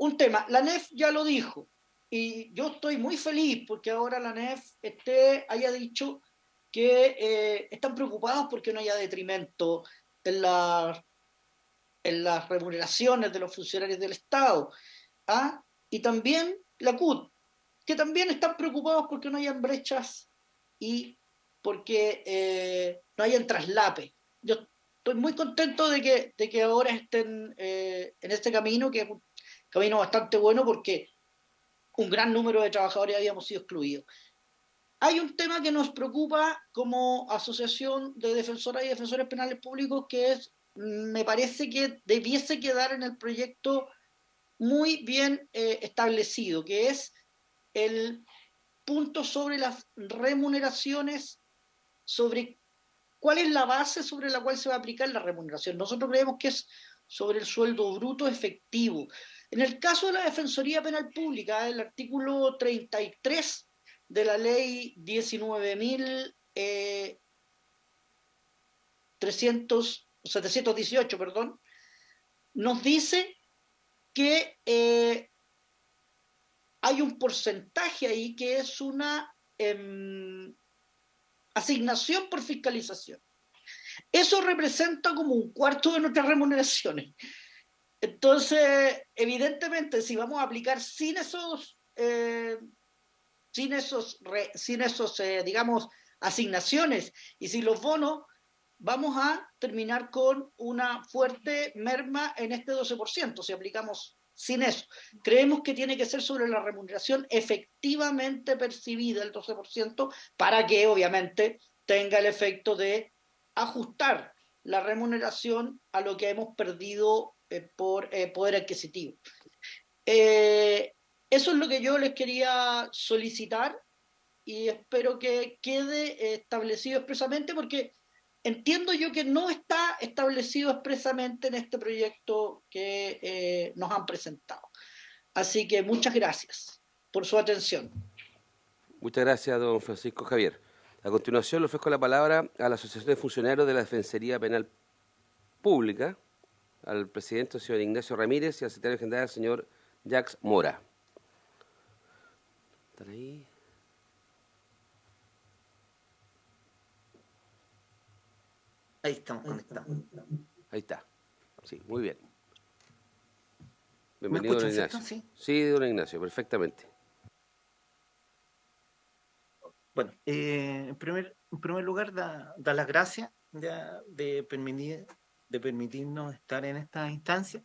un tema. La ANEF ya lo dijo y yo estoy muy feliz porque ahora la ANEF haya dicho que están preocupados porque no haya detrimento en las remuneraciones de los funcionarios del Estado. Y también la CUT, que también están preocupados porque no hayan brechas y porque no hayan traslape. Yo estoy muy contento de que ahora estén en este camino, que camino bastante bueno porque un gran número de trabajadores habíamos sido excluidos. Hay un tema que nos preocupa como Asociación de Defensoras y Defensores Penales Públicos que es, me parece que debiese quedar en el proyecto muy bien establecido, que es el punto sobre las remuneraciones, sobre cuál es la base sobre la cual se va a aplicar la remuneración. Nosotros creemos que es sobre el sueldo bruto efectivo. En el caso de la Defensoría Penal Pública, el artículo 33 de la ley 19.718, perdón, nos dice que hay un porcentaje ahí que es una asignación por fiscalización. Eso representa como un cuarto de nuestras remuneraciones. Entonces, evidentemente, si vamos a aplicar sin esos digamos, asignaciones y sin los bonos, vamos a terminar con una fuerte merma en este 12%, si aplicamos sin eso. Creemos que tiene que ser sobre la remuneración efectivamente percibida, el 12%, para que obviamente tenga el efecto de ajustar la remuneración a lo que hemos perdido por poder adquisitivo. Eso es lo que yo les quería solicitar y espero que quede establecido expresamente, porque entiendo yo que no está establecido expresamente en este proyecto que nos han presentado. Así que muchas gracias por su atención. Muchas gracias, don Francisco Javier. A continuación le ofrezco la palabra a la Asociación de Funcionarios de la Defensoría Penal Pública, al presidente, señor Ignacio Ramírez, y al secretario general, señor Jacques Mora. ¿Están ahí? Ahí estamos conectados. Ahí está. Sí, muy bien. Bienvenido, don Ignacio. ¿Sí? Sí, don Ignacio, perfectamente. Bueno, en primer lugar, da las gracias de permitirnos estar en esta instancia.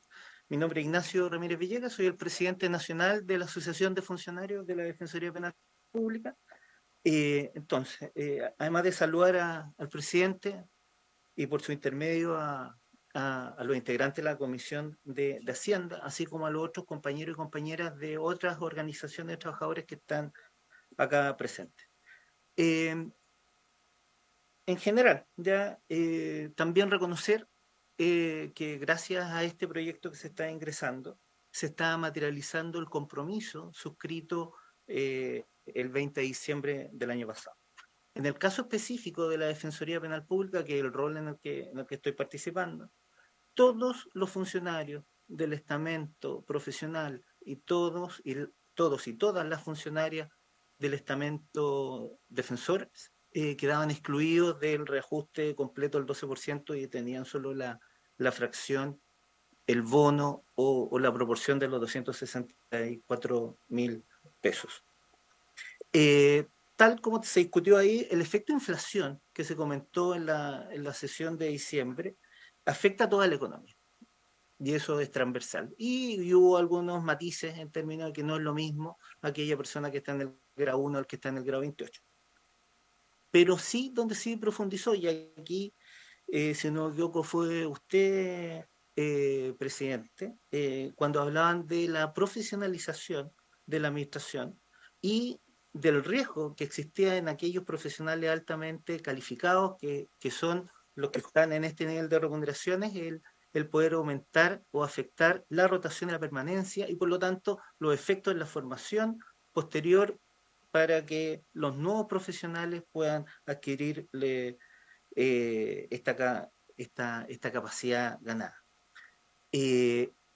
Mi nombre es Ignacio Ramírez Villegas, soy el presidente nacional de la Asociación de Funcionarios de la Defensoría Penal Pública. Entonces, además de saludar al presidente y por su intermedio a los integrantes de la Comisión de Hacienda, así como a los otros compañeros y compañeras de otras organizaciones de trabajadores que están acá presentes. En general, también reconocer que gracias a este proyecto que se está ingresando, se está materializando el compromiso suscrito el 20 de diciembre del año pasado. En el caso específico de la Defensoría Penal Pública, que es el rol en el que estoy participando, todos los funcionarios del estamento profesional y todos y todas las funcionarias del estamento defensores quedaban excluidos del reajuste completo del 12% y tenían solo la fracción, el bono o la proporción de los 264.000 pesos. Tal como se discutió ahí, el efecto de inflación que se comentó en la sesión de diciembre afecta a toda la economía. Y eso es transversal. Y hubo algunos matices en términos de que no es lo mismo aquella persona que está en el grado 1 al que está en el grado 28. Pero sí, donde sí profundizó, y aquí, si no me equivoco, fue usted, presidente, cuando hablaban de la profesionalización de la administración y del riesgo que existía en aquellos profesionales altamente calificados que son los que están en este nivel de remuneraciones, el poder aumentar o afectar la rotación y la permanencia y por lo tanto los efectos en la formación posterior para que los nuevos profesionales puedan adquirir esta capacidad ganada.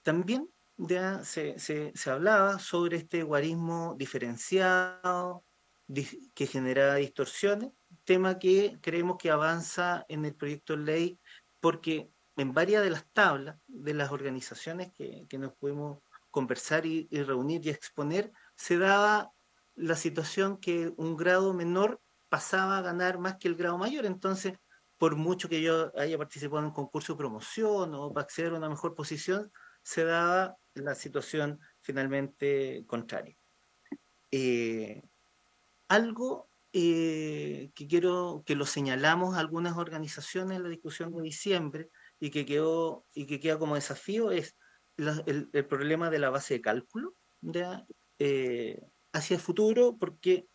También ya se hablaba sobre este guarismo diferenciado que genera distorsiones, tema que creemos que avanza en el proyecto de ley porque en varias de las tablas de las organizaciones que nos pudimos conversar y reunir y exponer, se daba la situación que un grado menor pasaba a ganar más que el grado mayor. Entonces, por mucho que yo haya participado en un concurso de promoción o para acceder a una mejor posición, se daba la situación finalmente contraria. Algo que quiero que lo señalamos a algunas organizaciones en la discusión de diciembre y que queda como desafío es el problema de la base de cálculo hacia el futuro, porque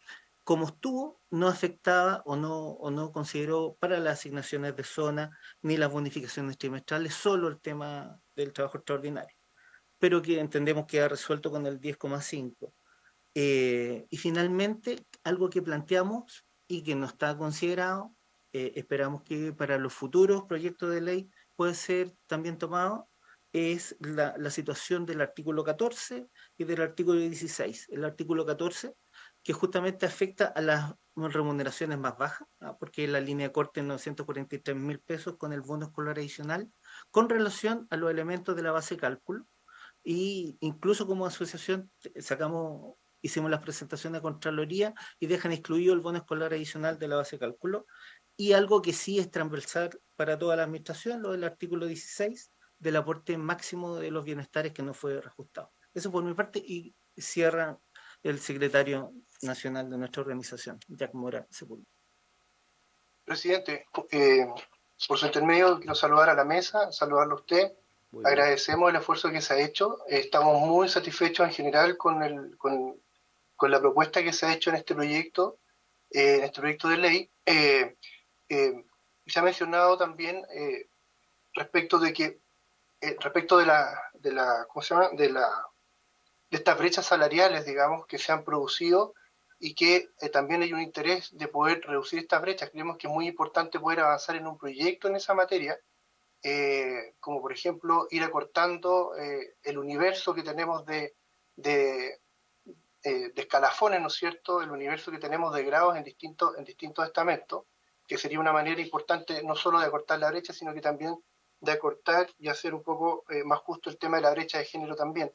como estuvo, no afectaba o no consideró para las asignaciones de zona ni las bonificaciones trimestrales solo el tema del trabajo extraordinario, pero que entendemos que ha resuelto con el 10,5. Y finalmente, algo que planteamos y que no está considerado, esperamos que para los futuros proyectos de ley puede ser también tomado, es la situación del artículo 14 y del artículo 16. El artículo 14, que justamente afecta a las remuneraciones más bajas, porque la línea de corte en 943.000 pesos con el bono escolar adicional, con relación a los elementos de la base de cálculo, y incluso como asociación hicimos las presentaciones a Contraloría y dejan excluido el bono escolar adicional de la base de cálculo. Y algo que sí es transversal para toda la administración, lo del artículo 16, del aporte máximo de los bienestares que no fue reajustado. Eso por mi parte, y cierra el secretario nacional de nuestra organización, Jack Mora Sepúlveda. Presidente, por su intermedio quiero saludar a la mesa, saludarlo a usted. Agradecemos el esfuerzo que se ha hecho. Estamos muy satisfechos en general con la propuesta que se ha hecho en este proyecto de ley. Se ha mencionado también respecto de estas brechas salariales, digamos, que se han producido y que también hay un interés de poder reducir estas brechas. Creemos que es muy importante poder avanzar en un proyecto en esa materia, como por ejemplo ir acortando el universo que tenemos de escalafones, ¿no es cierto?, el universo que tenemos de grados en distintos estamentos, que sería una manera importante no solo de acortar la brecha, sino que también de acortar y hacer un poco más justo el tema de la brecha de género también.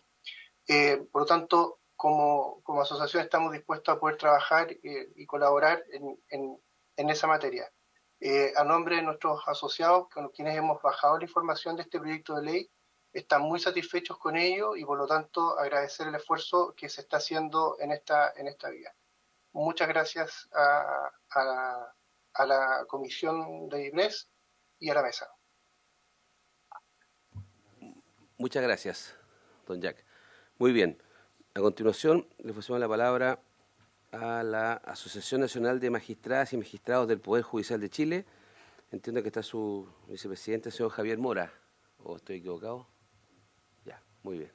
Por lo tanto, como asociación estamos dispuestos a poder trabajar y colaborar en esa materia. A nombre de nuestros asociados, con quienes hemos bajado la información de este proyecto de ley, están muy satisfechos con ello y por lo tanto agradecer el esfuerzo que se está haciendo en esta vía. Muchas gracias a la Comisión de IBRES y a la mesa. Muchas gracias, don Jack. Muy bien. A continuación, le ofrecemos la palabra a la Asociación Nacional de Magistradas y Magistrados del Poder Judicial de Chile. Entiendo que está su vicepresidente, el señor Javier Mora. ¿O estoy equivocado? Ya, muy bien.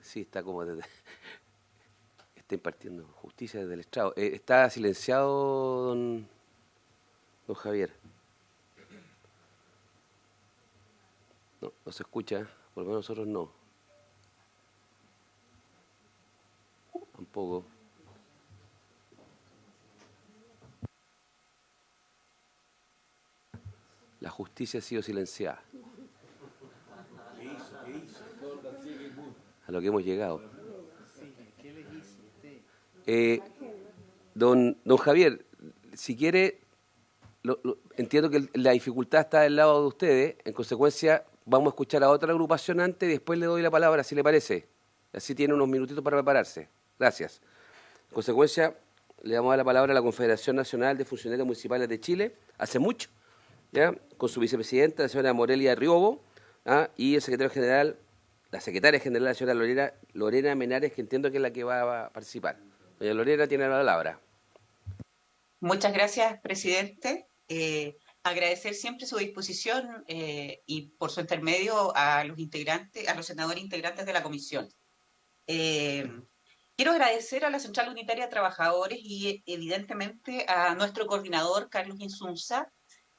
Sí, está como desde... Está impartiendo justicia desde el estrado. ¿Está silenciado, don Javier? No se escucha, por lo menos nosotros no. Tampoco. La justicia ha sido silenciada. ¿Qué hizo? A lo que hemos llegado. Don Javier, si quiere, entiendo que la dificultad está del lado de ustedes, en consecuencia vamos a escuchar a otra agrupación antes y después le doy la palabra, si le parece. Así tiene unos minutitos para prepararse. Gracias. En consecuencia, le damos la palabra a la Confederación Nacional de Funcionarios Municipales de Chile, hace mucho, ¿ya?, con su vicepresidenta, la señora Morelia Riobo, y el secretario general, la secretaria general, la señora Lorena Menares, que entiendo que es la que va a participar. Doña Lorena tiene la palabra. Muchas gracias, presidente. Agradecer siempre su disposición y por su intermedio a los senadores integrantes de la comisión. Quiero agradecer a la Central Unitaria de Trabajadores y evidentemente a nuestro coordinador, Carlos Insunza,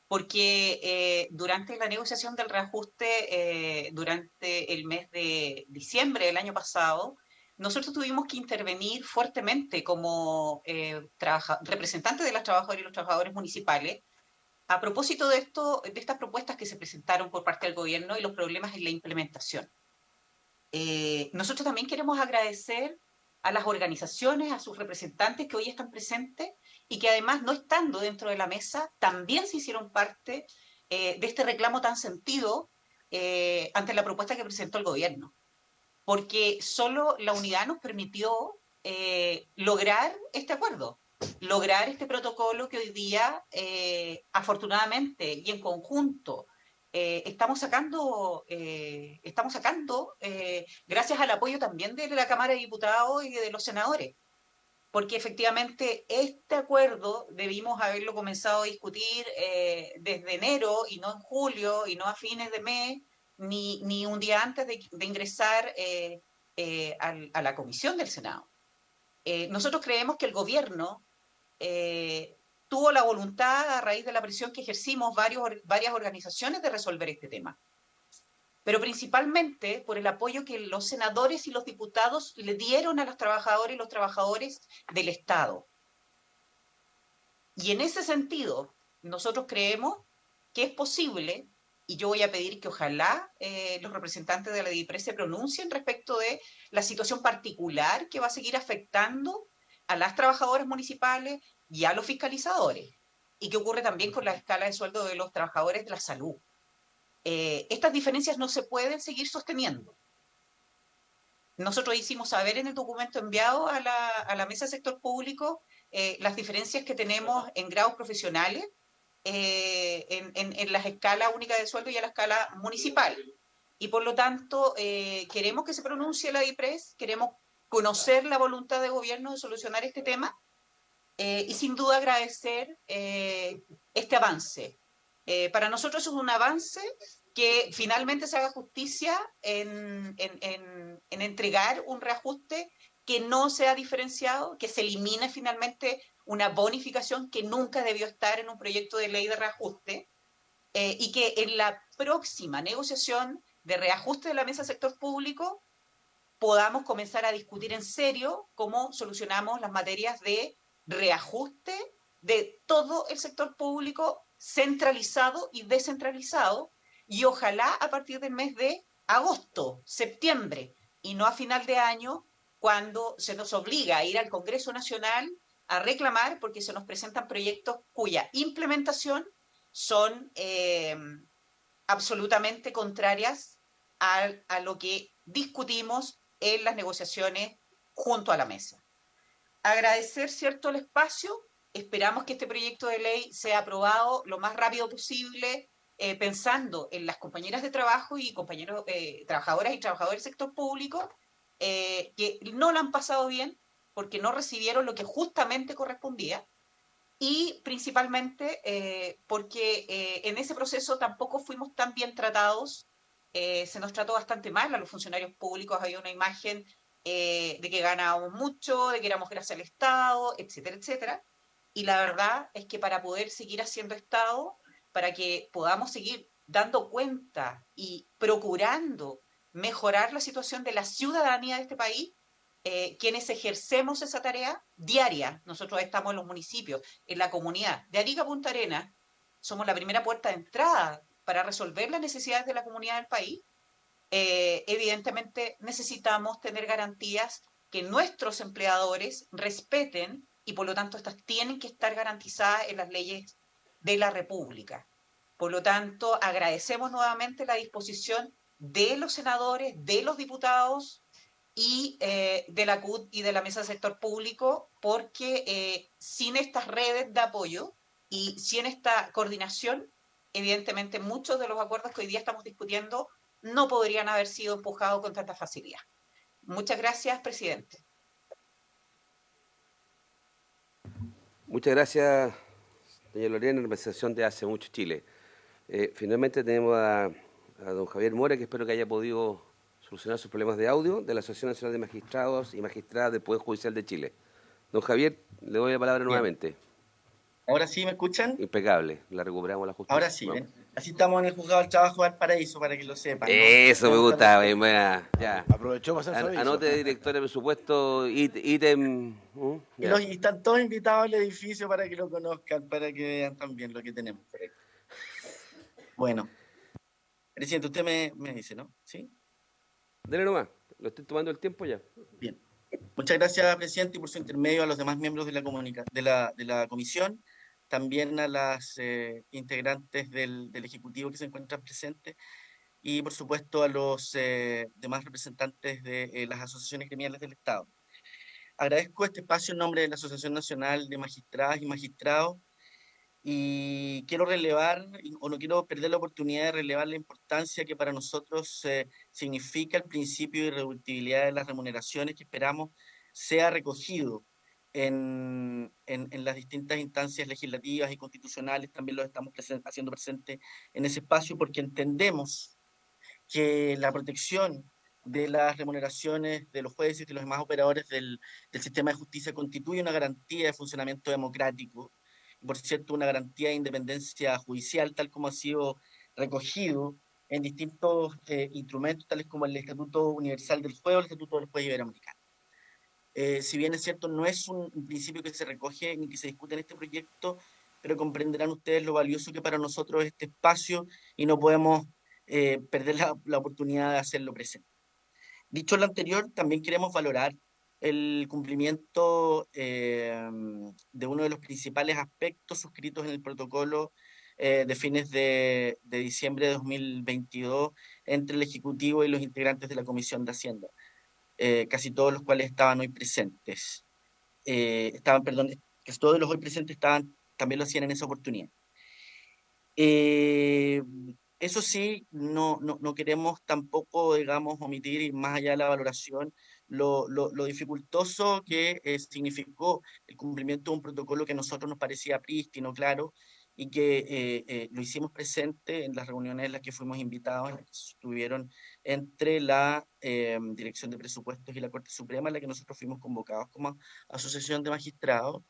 porque durante la negociación del reajuste, durante el mes de diciembre del año pasado, nosotros tuvimos que intervenir fuertemente como representantes de las trabajadoras y los trabajadores municipales a propósito de estas propuestas que se presentaron por parte del gobierno y los problemas en la implementación. Nosotros también queremos agradecer a las organizaciones, a sus representantes que hoy están presentes y que además, no estando dentro de la mesa, también se hicieron parte de este reclamo tan sentido ante la propuesta que presentó el gobierno, porque solo la unidad nos permitió lograr este acuerdo, lograr este protocolo que hoy día, afortunadamente y en conjunto, estamos sacando gracias al apoyo también de la Cámara de Diputados y de los senadores, porque efectivamente este acuerdo debimos haberlo comenzado a discutir desde enero y no en julio y no a fines de mes, ni un día antes de ingresar a la comisión del Senado. Nosotros creemos que el gobierno tuvo la voluntad, a raíz de la presión que ejercimos varias organizaciones, de resolver este tema, pero principalmente por el apoyo que los senadores y los diputados le dieron a los trabajadores del Estado. Y en ese sentido, nosotros creemos que es posible, y yo voy a pedir que ojalá los representantes de la DIPRES se pronuncien respecto de la situación particular que va a seguir afectando a las trabajadoras municipales y a los fiscalizadores, y que ocurre también con la escala de sueldo de los trabajadores de la salud. Estas diferencias no se pueden seguir sosteniendo. Nosotros hicimos saber en el documento enviado a la mesa del sector público las diferencias que tenemos en grados profesionales, en las escalas únicas de sueldo y a la escala municipal. Y por lo tanto, queremos que se pronuncie la DIPRES, queremos conocer la voluntad de gobierno de solucionar este tema y sin duda agradecer este avance. Para nosotros es un avance que finalmente se haga justicia en entregar un reajuste que no sea diferenciado, que se elimine finalmente una bonificación que nunca debió estar en un proyecto de ley de reajuste, y que en la próxima negociación de reajuste de la mesa del sector público podamos comenzar a discutir en serio cómo solucionamos las materias de reajuste de todo el sector público, centralizado y descentralizado, y ojalá a partir del mes de agosto, septiembre, y no a final de año, cuando se nos obliga a ir al Congreso Nacional a reclamar porque se nos presentan proyectos cuya implementación son absolutamente contrarias a lo que discutimos en las negociaciones junto a la mesa. Agradecer, cierto, el espacio. Esperamos que este proyecto de ley sea aprobado lo más rápido posible, pensando en las compañeras de trabajo y compañeros, trabajadoras y trabajadores del sector público, que no lo han pasado bien porque no recibieron lo que justamente correspondía, y principalmente porque en ese proceso tampoco fuimos tan bien tratados. Se nos trató bastante mal a los funcionarios públicos. Había una imagen de que ganábamos mucho, de que éramos gracias al Estado, etcétera, etcétera. Y la verdad es que para poder seguir haciendo Estado, para que podamos seguir dando cuenta y procurando mejorar la situación de la ciudadanía de este país, quienes ejercemos esa tarea diaria, nosotros estamos en los municipios, en la comunidad de Arica a Punta Arenas, somos la primera puerta de entrada para resolver las necesidades de la comunidad del país. Evidentemente necesitamos tener garantías que nuestros empleadores respeten, y por lo tanto estas tienen que estar garantizadas en las leyes de la República. Por lo tanto, agradecemos nuevamente la disposición de los senadores, de los diputados y de la CUT y de la Mesa del Sector Público, porque sin estas redes de apoyo y sin esta coordinación, evidentemente muchos de los acuerdos que hoy día estamos discutiendo no podrían haber sido empujados con tanta facilidad. Muchas gracias, presidente. Muchas gracias, doña Lorena, en representación de Hace Mucho Chile. Finalmente tenemos a don Javier Mora, que espero que haya podido solucionar sus problemas de audio, de la Asociación Nacional de Magistrados y Magistradas del Poder Judicial de Chile. Don Javier, le doy la palabra nuevamente. ¿Ahora sí me escuchan? Impecable, la recuperamos la justicia. Ahora sí, así estamos en el Juzgado del Trabajo de Valparaíso, para que lo sepan, ¿no? Eso me gusta, buena, ya. Aprovechó para hacer servicio. Anote, director de presupuesto, ítem. Y están todos invitados al edificio para que lo conozcan, para que vean también lo que tenemos por ahí. Bueno, presidente, usted me dice, ¿no? ¿Sí? Dele nomás, lo estoy tomando el tiempo ya. Bien. Muchas gracias, presidente, y por su intermedio a los demás miembros de la comisión, también a las integrantes del Ejecutivo que se encuentran presentes. y por supuesto a los demás representantes de las asociaciones gremiales del Estado. Agradezco este espacio en nombre de la Asociación Nacional de Magistradas y Magistrados y quiero relevar, o no quiero perder la oportunidad de relevar la importancia que para nosotros significa el principio de irreductibilidad de las remuneraciones, que esperamos sea recogido en las distintas instancias legislativas y constitucionales. También lo estamos haciendo presente en ese espacio porque entendemos que la protección de las remuneraciones de los jueces y de los demás operadores del sistema de justicia constituye una garantía de funcionamiento democrático y, por cierto, una garantía de independencia judicial, tal como ha sido recogido en distintos instrumentos, tales como el Estatuto Universal del Juez o el Estatuto del Juez Iberoamericano. Si bien es cierto, no es un principio que se recoge ni que se discute en este proyecto, pero comprenderán ustedes lo valioso que para nosotros es este espacio y no podemos perder la oportunidad de hacerlo presente. Dicho lo anterior, también queremos valorar el cumplimiento de uno de los principales aspectos suscritos en el protocolo de fines de diciembre de 2022 entre el Ejecutivo y los integrantes de la Comisión de Hacienda, casi todos los cuales estaban hoy presentes. Casi todos los hoy presentes también lo hacían en esa oportunidad. Eso sí, no queremos tampoco, digamos, omitir, más allá de la valoración, lo dificultoso que significó el cumplimiento de un protocolo que a nosotros nos parecía prístino, claro, y que lo hicimos presente en las reuniones en las que fuimos invitados, en las que estuvieron entre la Dirección de Presupuestos y la Corte Suprema, en la que nosotros fuimos convocados como Asociación de Magistrados.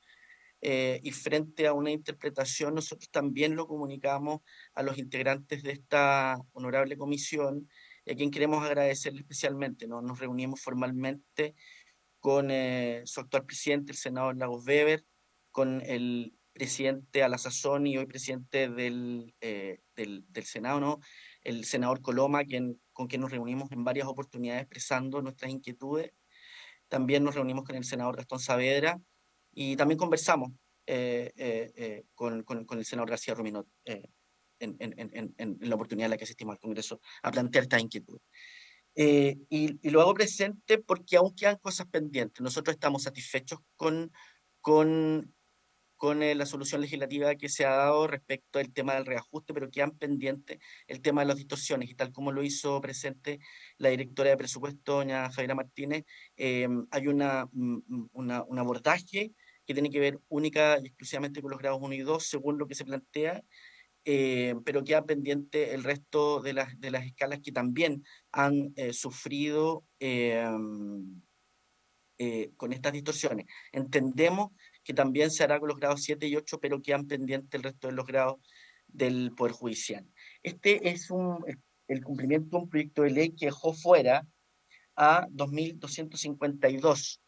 Y frente a una interpretación, nosotros también lo comunicamos a los integrantes de esta honorable comisión, y a quien queremos agradecerle especialmente, ¿no? Nos reunimos formalmente con su actual presidente, el senador Lagos Weber, con el presidente a la sazón y hoy presidente del Senado, ¿no? El senador Coloma, con quien nos reunimos en varias oportunidades expresando nuestras inquietudes. También nos reunimos con el senador Gastón Saavedra, y también conversamos con el senador García Ruminot en la oportunidad en la que asistimos al Congreso a plantear esta inquietud. Y lo hago presente porque aún quedan cosas pendientes. Nosotros estamos satisfechos con la solución legislativa que se ha dado respecto al tema del reajuste, pero quedan pendientes el tema de las distorsiones, y tal como lo hizo presente la directora de presupuesto, doña Javiera Martínez, hay un abordaje que tiene que ver única y exclusivamente con los grados 1 y 2, según lo que se plantea, pero queda pendiente el resto de las escalas que también han sufrido con estas distorsiones. Entendemos que también se hará con los grados 7 y 8, pero quedan pendientes el resto de los grados del Poder Judicial. Este es el cumplimiento de un proyecto de ley que dejó fuera a 2.252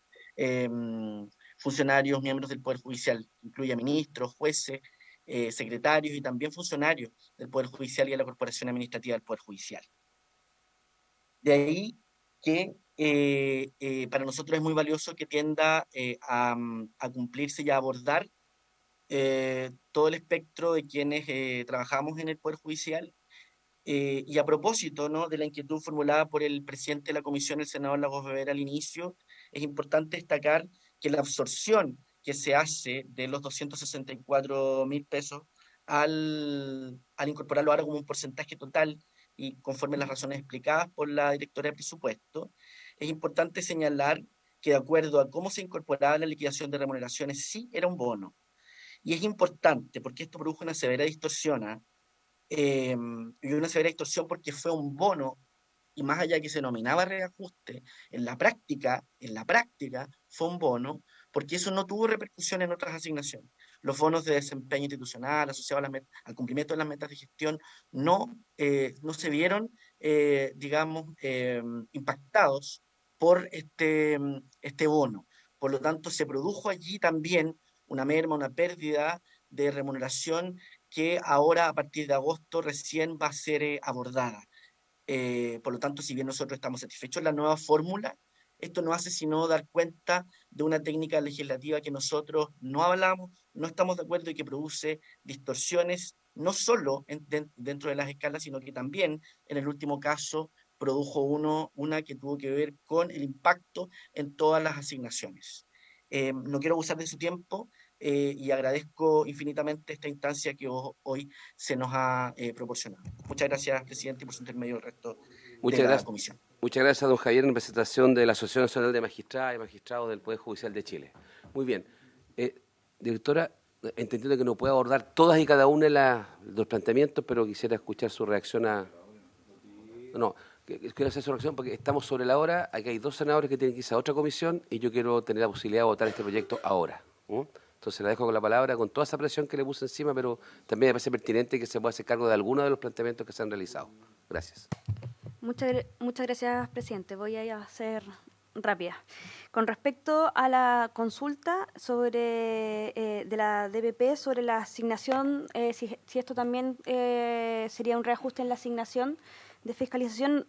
funcionarios, miembros del Poder Judicial, incluye a ministros, jueces, secretarios y también funcionarios del Poder Judicial y de la Corporación Administrativa del Poder Judicial. De ahí que para nosotros es muy valioso que tienda a cumplirse y a abordar todo el espectro de quienes trabajamos en el Poder Judicial. Y a propósito, ¿no?, de la inquietud formulada por el presidente de la comisión, el senador Lagos Weber, al inicio, es importante destacar que la absorción que se hace de los 264.000 pesos al incorporarlo ahora como un porcentaje total y conforme a las razones explicadas por la directora de presupuesto, es importante señalar que de acuerdo a cómo se incorporaba la liquidación de remuneraciones, sí era un bono. Y es importante porque esto produjo una severa distorsión, y una severa distorsión porque fue un bono, y más allá de que se denominaba reajuste, en la práctica fue un bono, porque eso no tuvo repercusión en otras asignaciones. Los bonos de desempeño institucional asociados al cumplimiento de las metas de gestión no se vieron, impactados por este bono. Por lo tanto, se produjo allí también una merma, una pérdida de remuneración que ahora, a partir de agosto, recién va a ser abordada. Por lo tanto, si bien nosotros estamos satisfechos de la nueva fórmula, esto no hace sino dar cuenta de una técnica legislativa que nosotros no hablamos, no estamos de acuerdo y que produce distorsiones no solo dentro de las escalas, sino que también en el último caso produjo una que tuvo que ver con el impacto en todas las asignaciones. No quiero abusar de su tiempo y agradezco infinitamente esta instancia que hoy se nos ha proporcionado. Muchas gracias, presidente, y por su intermedio el resto de la comisión. Muchas gracias, don Javier, en representación de la Asociación Nacional de Magistradas y Magistrados del Poder Judicial de Chile. Muy bien. Directora, entendiendo que no puede abordar todas y cada una de los planteamientos, pero quisiera escuchar su reacción a... No, quiero hacer su reacción porque estamos sobre la hora, aquí hay 2 senadores que tienen que irse a otra comisión y yo quiero tener la posibilidad de votar este proyecto ahora. Entonces la dejo con la palabra, con toda esa presión que le puse encima, pero también me parece pertinente que se pueda hacer cargo de algunos de los planteamientos que se han realizado. Gracias. Muchas gracias, presidente. Voy a ser rápida. Con respecto a la consulta sobre de la DPP sobre la asignación, si esto también sería un reajuste en la asignación de fiscalización,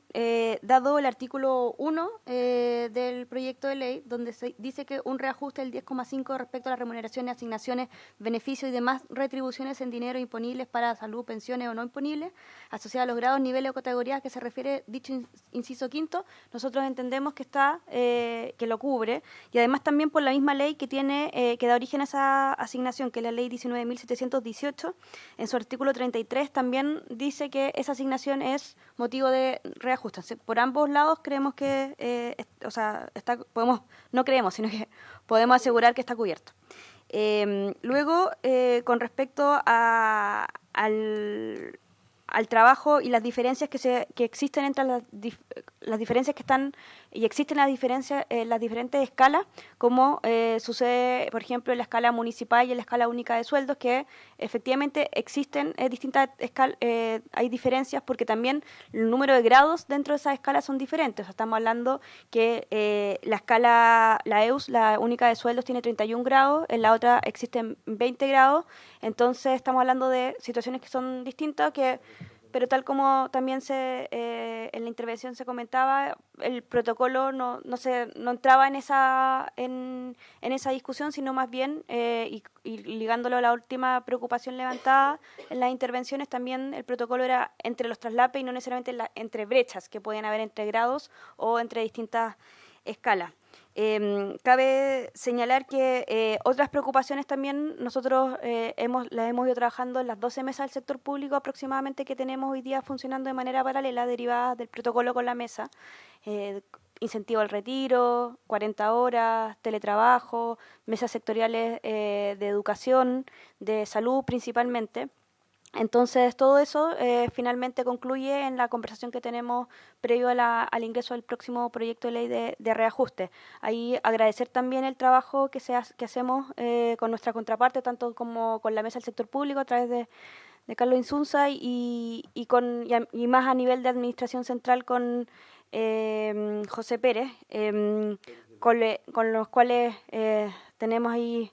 dado el artículo 1 del proyecto de ley, donde se dice que un reajuste del 10,5 respecto a las remuneraciones, asignaciones, beneficios y demás retribuciones en dinero imponibles para salud, pensiones o no imponibles, asociadas a los grados, niveles o categorías que se refiere dicho inciso quinto, nosotros entendemos que que lo cubre, y además también por la misma ley que que da origen a esa asignación, que es la ley 19.718, en su artículo 33 también dice que esa asignación es motivo de reajuste. Por ambos lados creemos que, no creemos, sino que podemos asegurar que está cubierto. Luego, con respecto al trabajo y las diferencias que existen entre las diferencias que están y existen las diferencias las diferentes escalas, como sucede, por ejemplo, en la escala municipal y en la escala única de sueldos, que efectivamente existen distintas escalas, hay diferencias porque también el número de grados dentro de esas escalas son diferentes. O sea, estamos hablando que la escala, la EUS, la única de sueldos, tiene 31 grados, en la otra existen 20 grados, entonces estamos hablando de situaciones que son distintas, pero tal como también en la intervención se comentaba, el protocolo no entraba en esa discusión, sino más bien, y ligándolo a la última preocupación levantada en las intervenciones, también el protocolo era entre los traslapes y no necesariamente entre brechas que podían haber entre grados o entre distintas escalas. Cabe señalar que otras preocupaciones también nosotros las hemos ido trabajando en las 12 mesas del sector público aproximadamente que tenemos hoy día funcionando de manera paralela, derivadas del protocolo con la mesa, incentivo al retiro, 40 horas, teletrabajo, mesas sectoriales de educación, de salud principalmente. Entonces, todo eso finalmente concluye en la conversación que tenemos previo al ingreso del próximo proyecto de ley de reajuste. Ahí agradecer también el trabajo que hacemos con nuestra contraparte, tanto como con la Mesa del Sector Público a través de Carlos Insunza y más a nivel de Administración Central con José Pérez, con los cuales tenemos ahí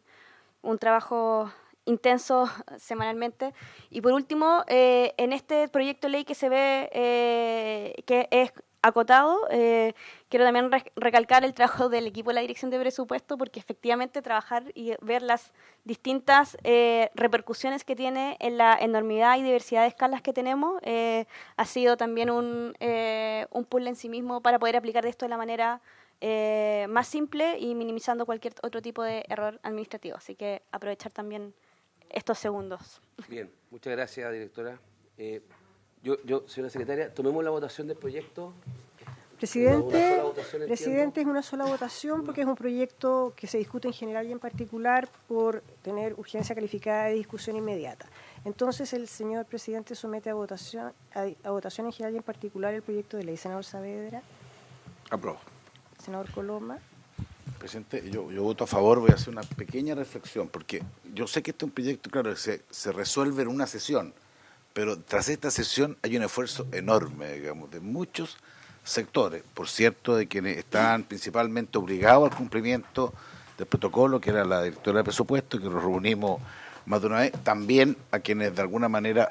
un trabajo intenso semanalmente. Y por último, en este proyecto de ley que se ve que es acotado, quiero también recalcar el trabajo del equipo de la Dirección de Presupuesto, porque efectivamente trabajar y ver las distintas repercusiones que tiene en la enormidad y diversidad de escalas que tenemos ha sido también un puzzle en sí mismo para poder aplicar esto de la manera más simple y minimizando cualquier otro tipo de error administrativo. Así que aprovechar también estos segundos. Bien, muchas gracias, directora. Señora secretaria, tomemos la votación del proyecto. Presidente, es una sola votación porque es un proyecto que se discute en general y en particular por tener urgencia calificada de discusión inmediata. Entonces, el señor presidente somete a votación en general y en particular el proyecto de ley. Senador Saavedra. Apruebo. Senador Coloma. Presidente, yo voto a favor. Voy a hacer una pequeña reflexión, porque yo sé que este es un proyecto, claro, se resuelve en una sesión, pero tras esta sesión hay un esfuerzo enorme, digamos, de muchos sectores, por cierto, de quienes estaban principalmente obligados al cumplimiento del protocolo, que era la directora de presupuesto, que nos reunimos más de una vez, también a quienes de alguna manera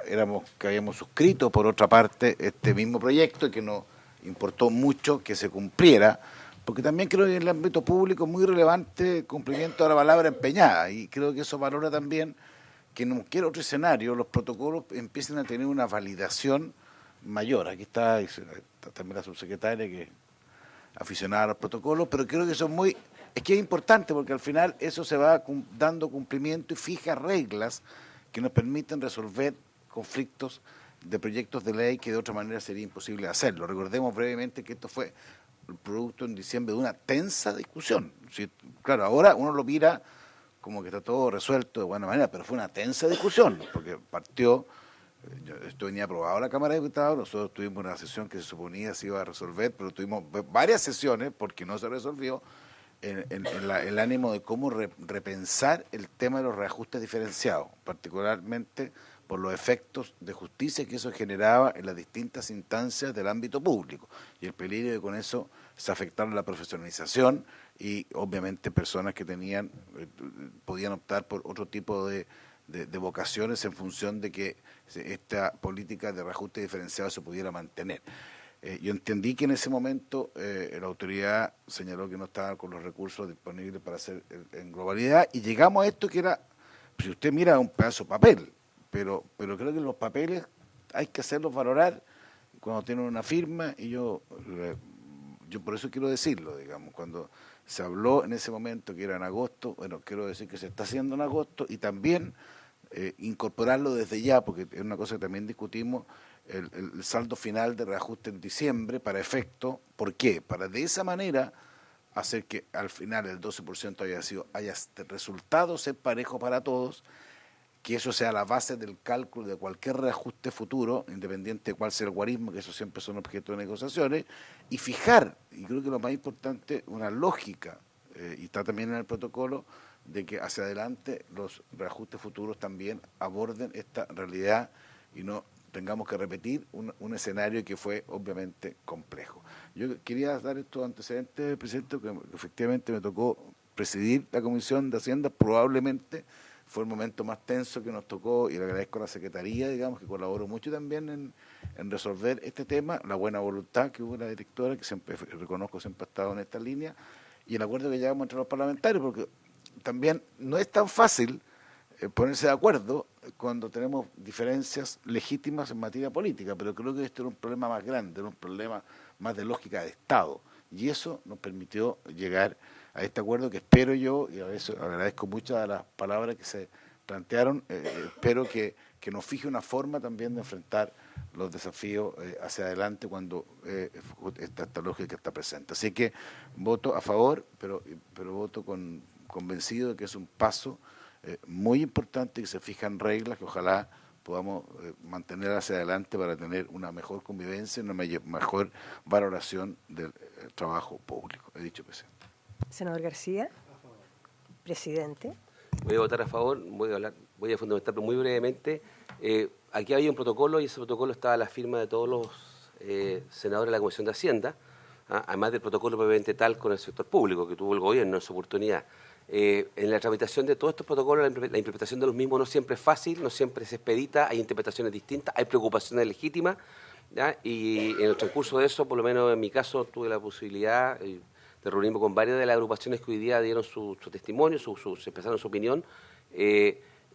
que habíamos suscrito por otra parte este mismo proyecto y que nos importó mucho que se cumpliera, porque también creo que en el ámbito público es muy relevante el cumplimiento de la palabra empeñada, y creo que eso valora también que en cualquier otro escenario los protocolos empiecen a tener una validación mayor. Aquí está también la subsecretaria que es aficionada a los protocolos, pero creo que son es que es importante porque al final eso se va dando cumplimiento y fija reglas que nos permiten resolver conflictos de proyectos de ley que de otra manera sería imposible hacerlo. Recordemos brevemente que esto fue el producto en diciembre de una tensa discusión. Sí, claro, ahora uno lo mira como que está todo resuelto de buena manera, pero fue una tensa discusión, porque partió, esto venía aprobado en la Cámara de Diputados, nosotros tuvimos una sesión que se suponía se iba a resolver, pero tuvimos varias sesiones porque no se resolvió, en el ánimo de cómo repensar el tema de los reajustes diferenciados, particularmente por los efectos de justicia que eso generaba en las distintas instancias del ámbito público y el peligro de con eso se afectara la profesionalización y obviamente personas que podían optar por otro tipo de vocaciones en función de que esta política de reajuste diferenciado se pudiera mantener. Yo entendí que en ese momento la autoridad señaló que no estaba con los recursos disponibles para hacer en globalidad y llegamos a esto que era, si usted mira, un pedazo de papel, pero creo que los papeles hay que hacerlos valorar cuando tienen una firma y yo por eso quiero decirlo, digamos, cuando se habló en ese momento que era en agosto, bueno, quiero decir que se está haciendo en agosto y también incorporarlo desde ya, porque es una cosa que también discutimos, el saldo final de reajuste en diciembre para efecto, ¿por qué? Para de esa manera hacer que al final el 12% haya resultado ser parejo para todos, que eso sea la base del cálculo de cualquier reajuste futuro, independiente de cuál sea el guarismo, que eso siempre son objeto de negociaciones, y fijar, y creo que lo más importante, una lógica, y está también en el protocolo, de que hacia adelante los reajustes futuros también aborden esta realidad y no tengamos que repetir un escenario que fue obviamente complejo. Yo quería dar estos antecedentes, presidente, que efectivamente me tocó presidir la Comisión de Hacienda, probablemente fue el momento más tenso que nos tocó y le agradezco a la Secretaría, digamos, que colaboró mucho también en resolver este tema, la buena voluntad que hubo la directora, que siempre reconozco siempre ha estado en esta línea, y el acuerdo que llegamos entre los parlamentarios, porque también no es tan fácil ponerse de acuerdo cuando tenemos diferencias legítimas en materia política, pero creo que esto era un problema más grande, era un problema más de lógica de Estado, y eso nos permitió llegar a este acuerdo que espero yo, y a veces agradezco muchas de las palabras que se plantearon, espero que nos fije una forma también de enfrentar los desafíos hacia adelante cuando esta lógica está presente. Así que voto a favor, pero voto convencido de que es un paso muy importante, que se fijan reglas que ojalá podamos mantener hacia adelante para tener una mejor convivencia y una mejor valoración del trabajo público. He dicho, presidente. Senador García. Presidente. Voy a votar a favor, voy a fundamentarlo muy brevemente. Aquí había un protocolo y ese protocolo estaba a la firma de todos los senadores de la Comisión de Hacienda, además del protocolo previamente tal con el sector público que tuvo el gobierno en su oportunidad. En la tramitación de todos estos protocolos, la interpretación de los mismos no siempre es fácil, no siempre es expedita, hay interpretaciones distintas, hay preocupaciones legítimas, ¿ya? Y en el transcurso de eso, por lo menos en mi caso, tuve la posibilidad de reunirme con varias de las agrupaciones que hoy día dieron su testimonio, expresaron su opinión,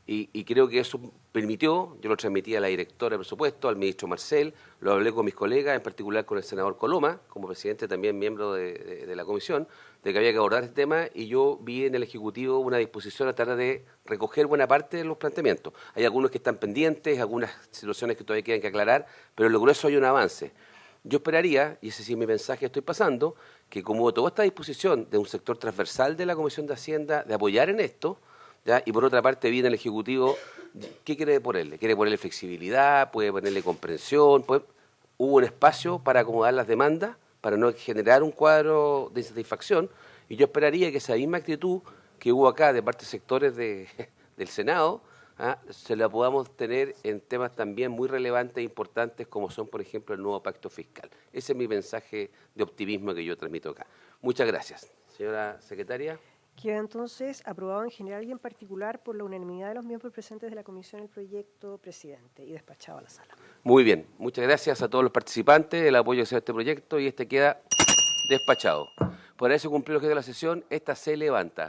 y creo que eso permitió, yo lo transmití a la directora de presupuesto, al ministro Marcel, lo hablé con mis colegas, en particular con el senador Coloma, como presidente también miembro de la comisión, de que había que abordar este tema, y yo vi en el Ejecutivo una disposición a tratar de recoger buena parte de los planteamientos. Hay algunos que están pendientes, algunas situaciones que todavía quedan que aclarar, pero en lo grueso hay un avance. Yo esperaría, y ese sí es mi mensaje que estoy pasando, que como toda esta disposición de un sector transversal de la Comisión de Hacienda de apoyar en esto, ¿ya? Y por otra parte viene el Ejecutivo, ¿qué quiere ponerle? ¿Quiere ponerle flexibilidad? ¿Puede ponerle comprensión? Hubo un espacio para acomodar las demandas, para no generar un cuadro de insatisfacción, y yo esperaría que esa misma actitud que hubo acá de parte de sectores del Senado, se la podamos tener en temas también muy relevantes e importantes como son, por ejemplo, el nuevo pacto fiscal. Ese es mi mensaje de optimismo que yo transmito acá. Muchas gracias. Señora Secretaria. Queda entonces aprobado en general y en particular por la unanimidad de los miembros presentes de la comisión el proyecto, presidente, y despachado a la sala. Muy bien. Muchas gracias a todos los participantes, el apoyo hacia este proyecto, y este queda despachado. Por eso cumplió el objeto de la sesión, esta se levanta.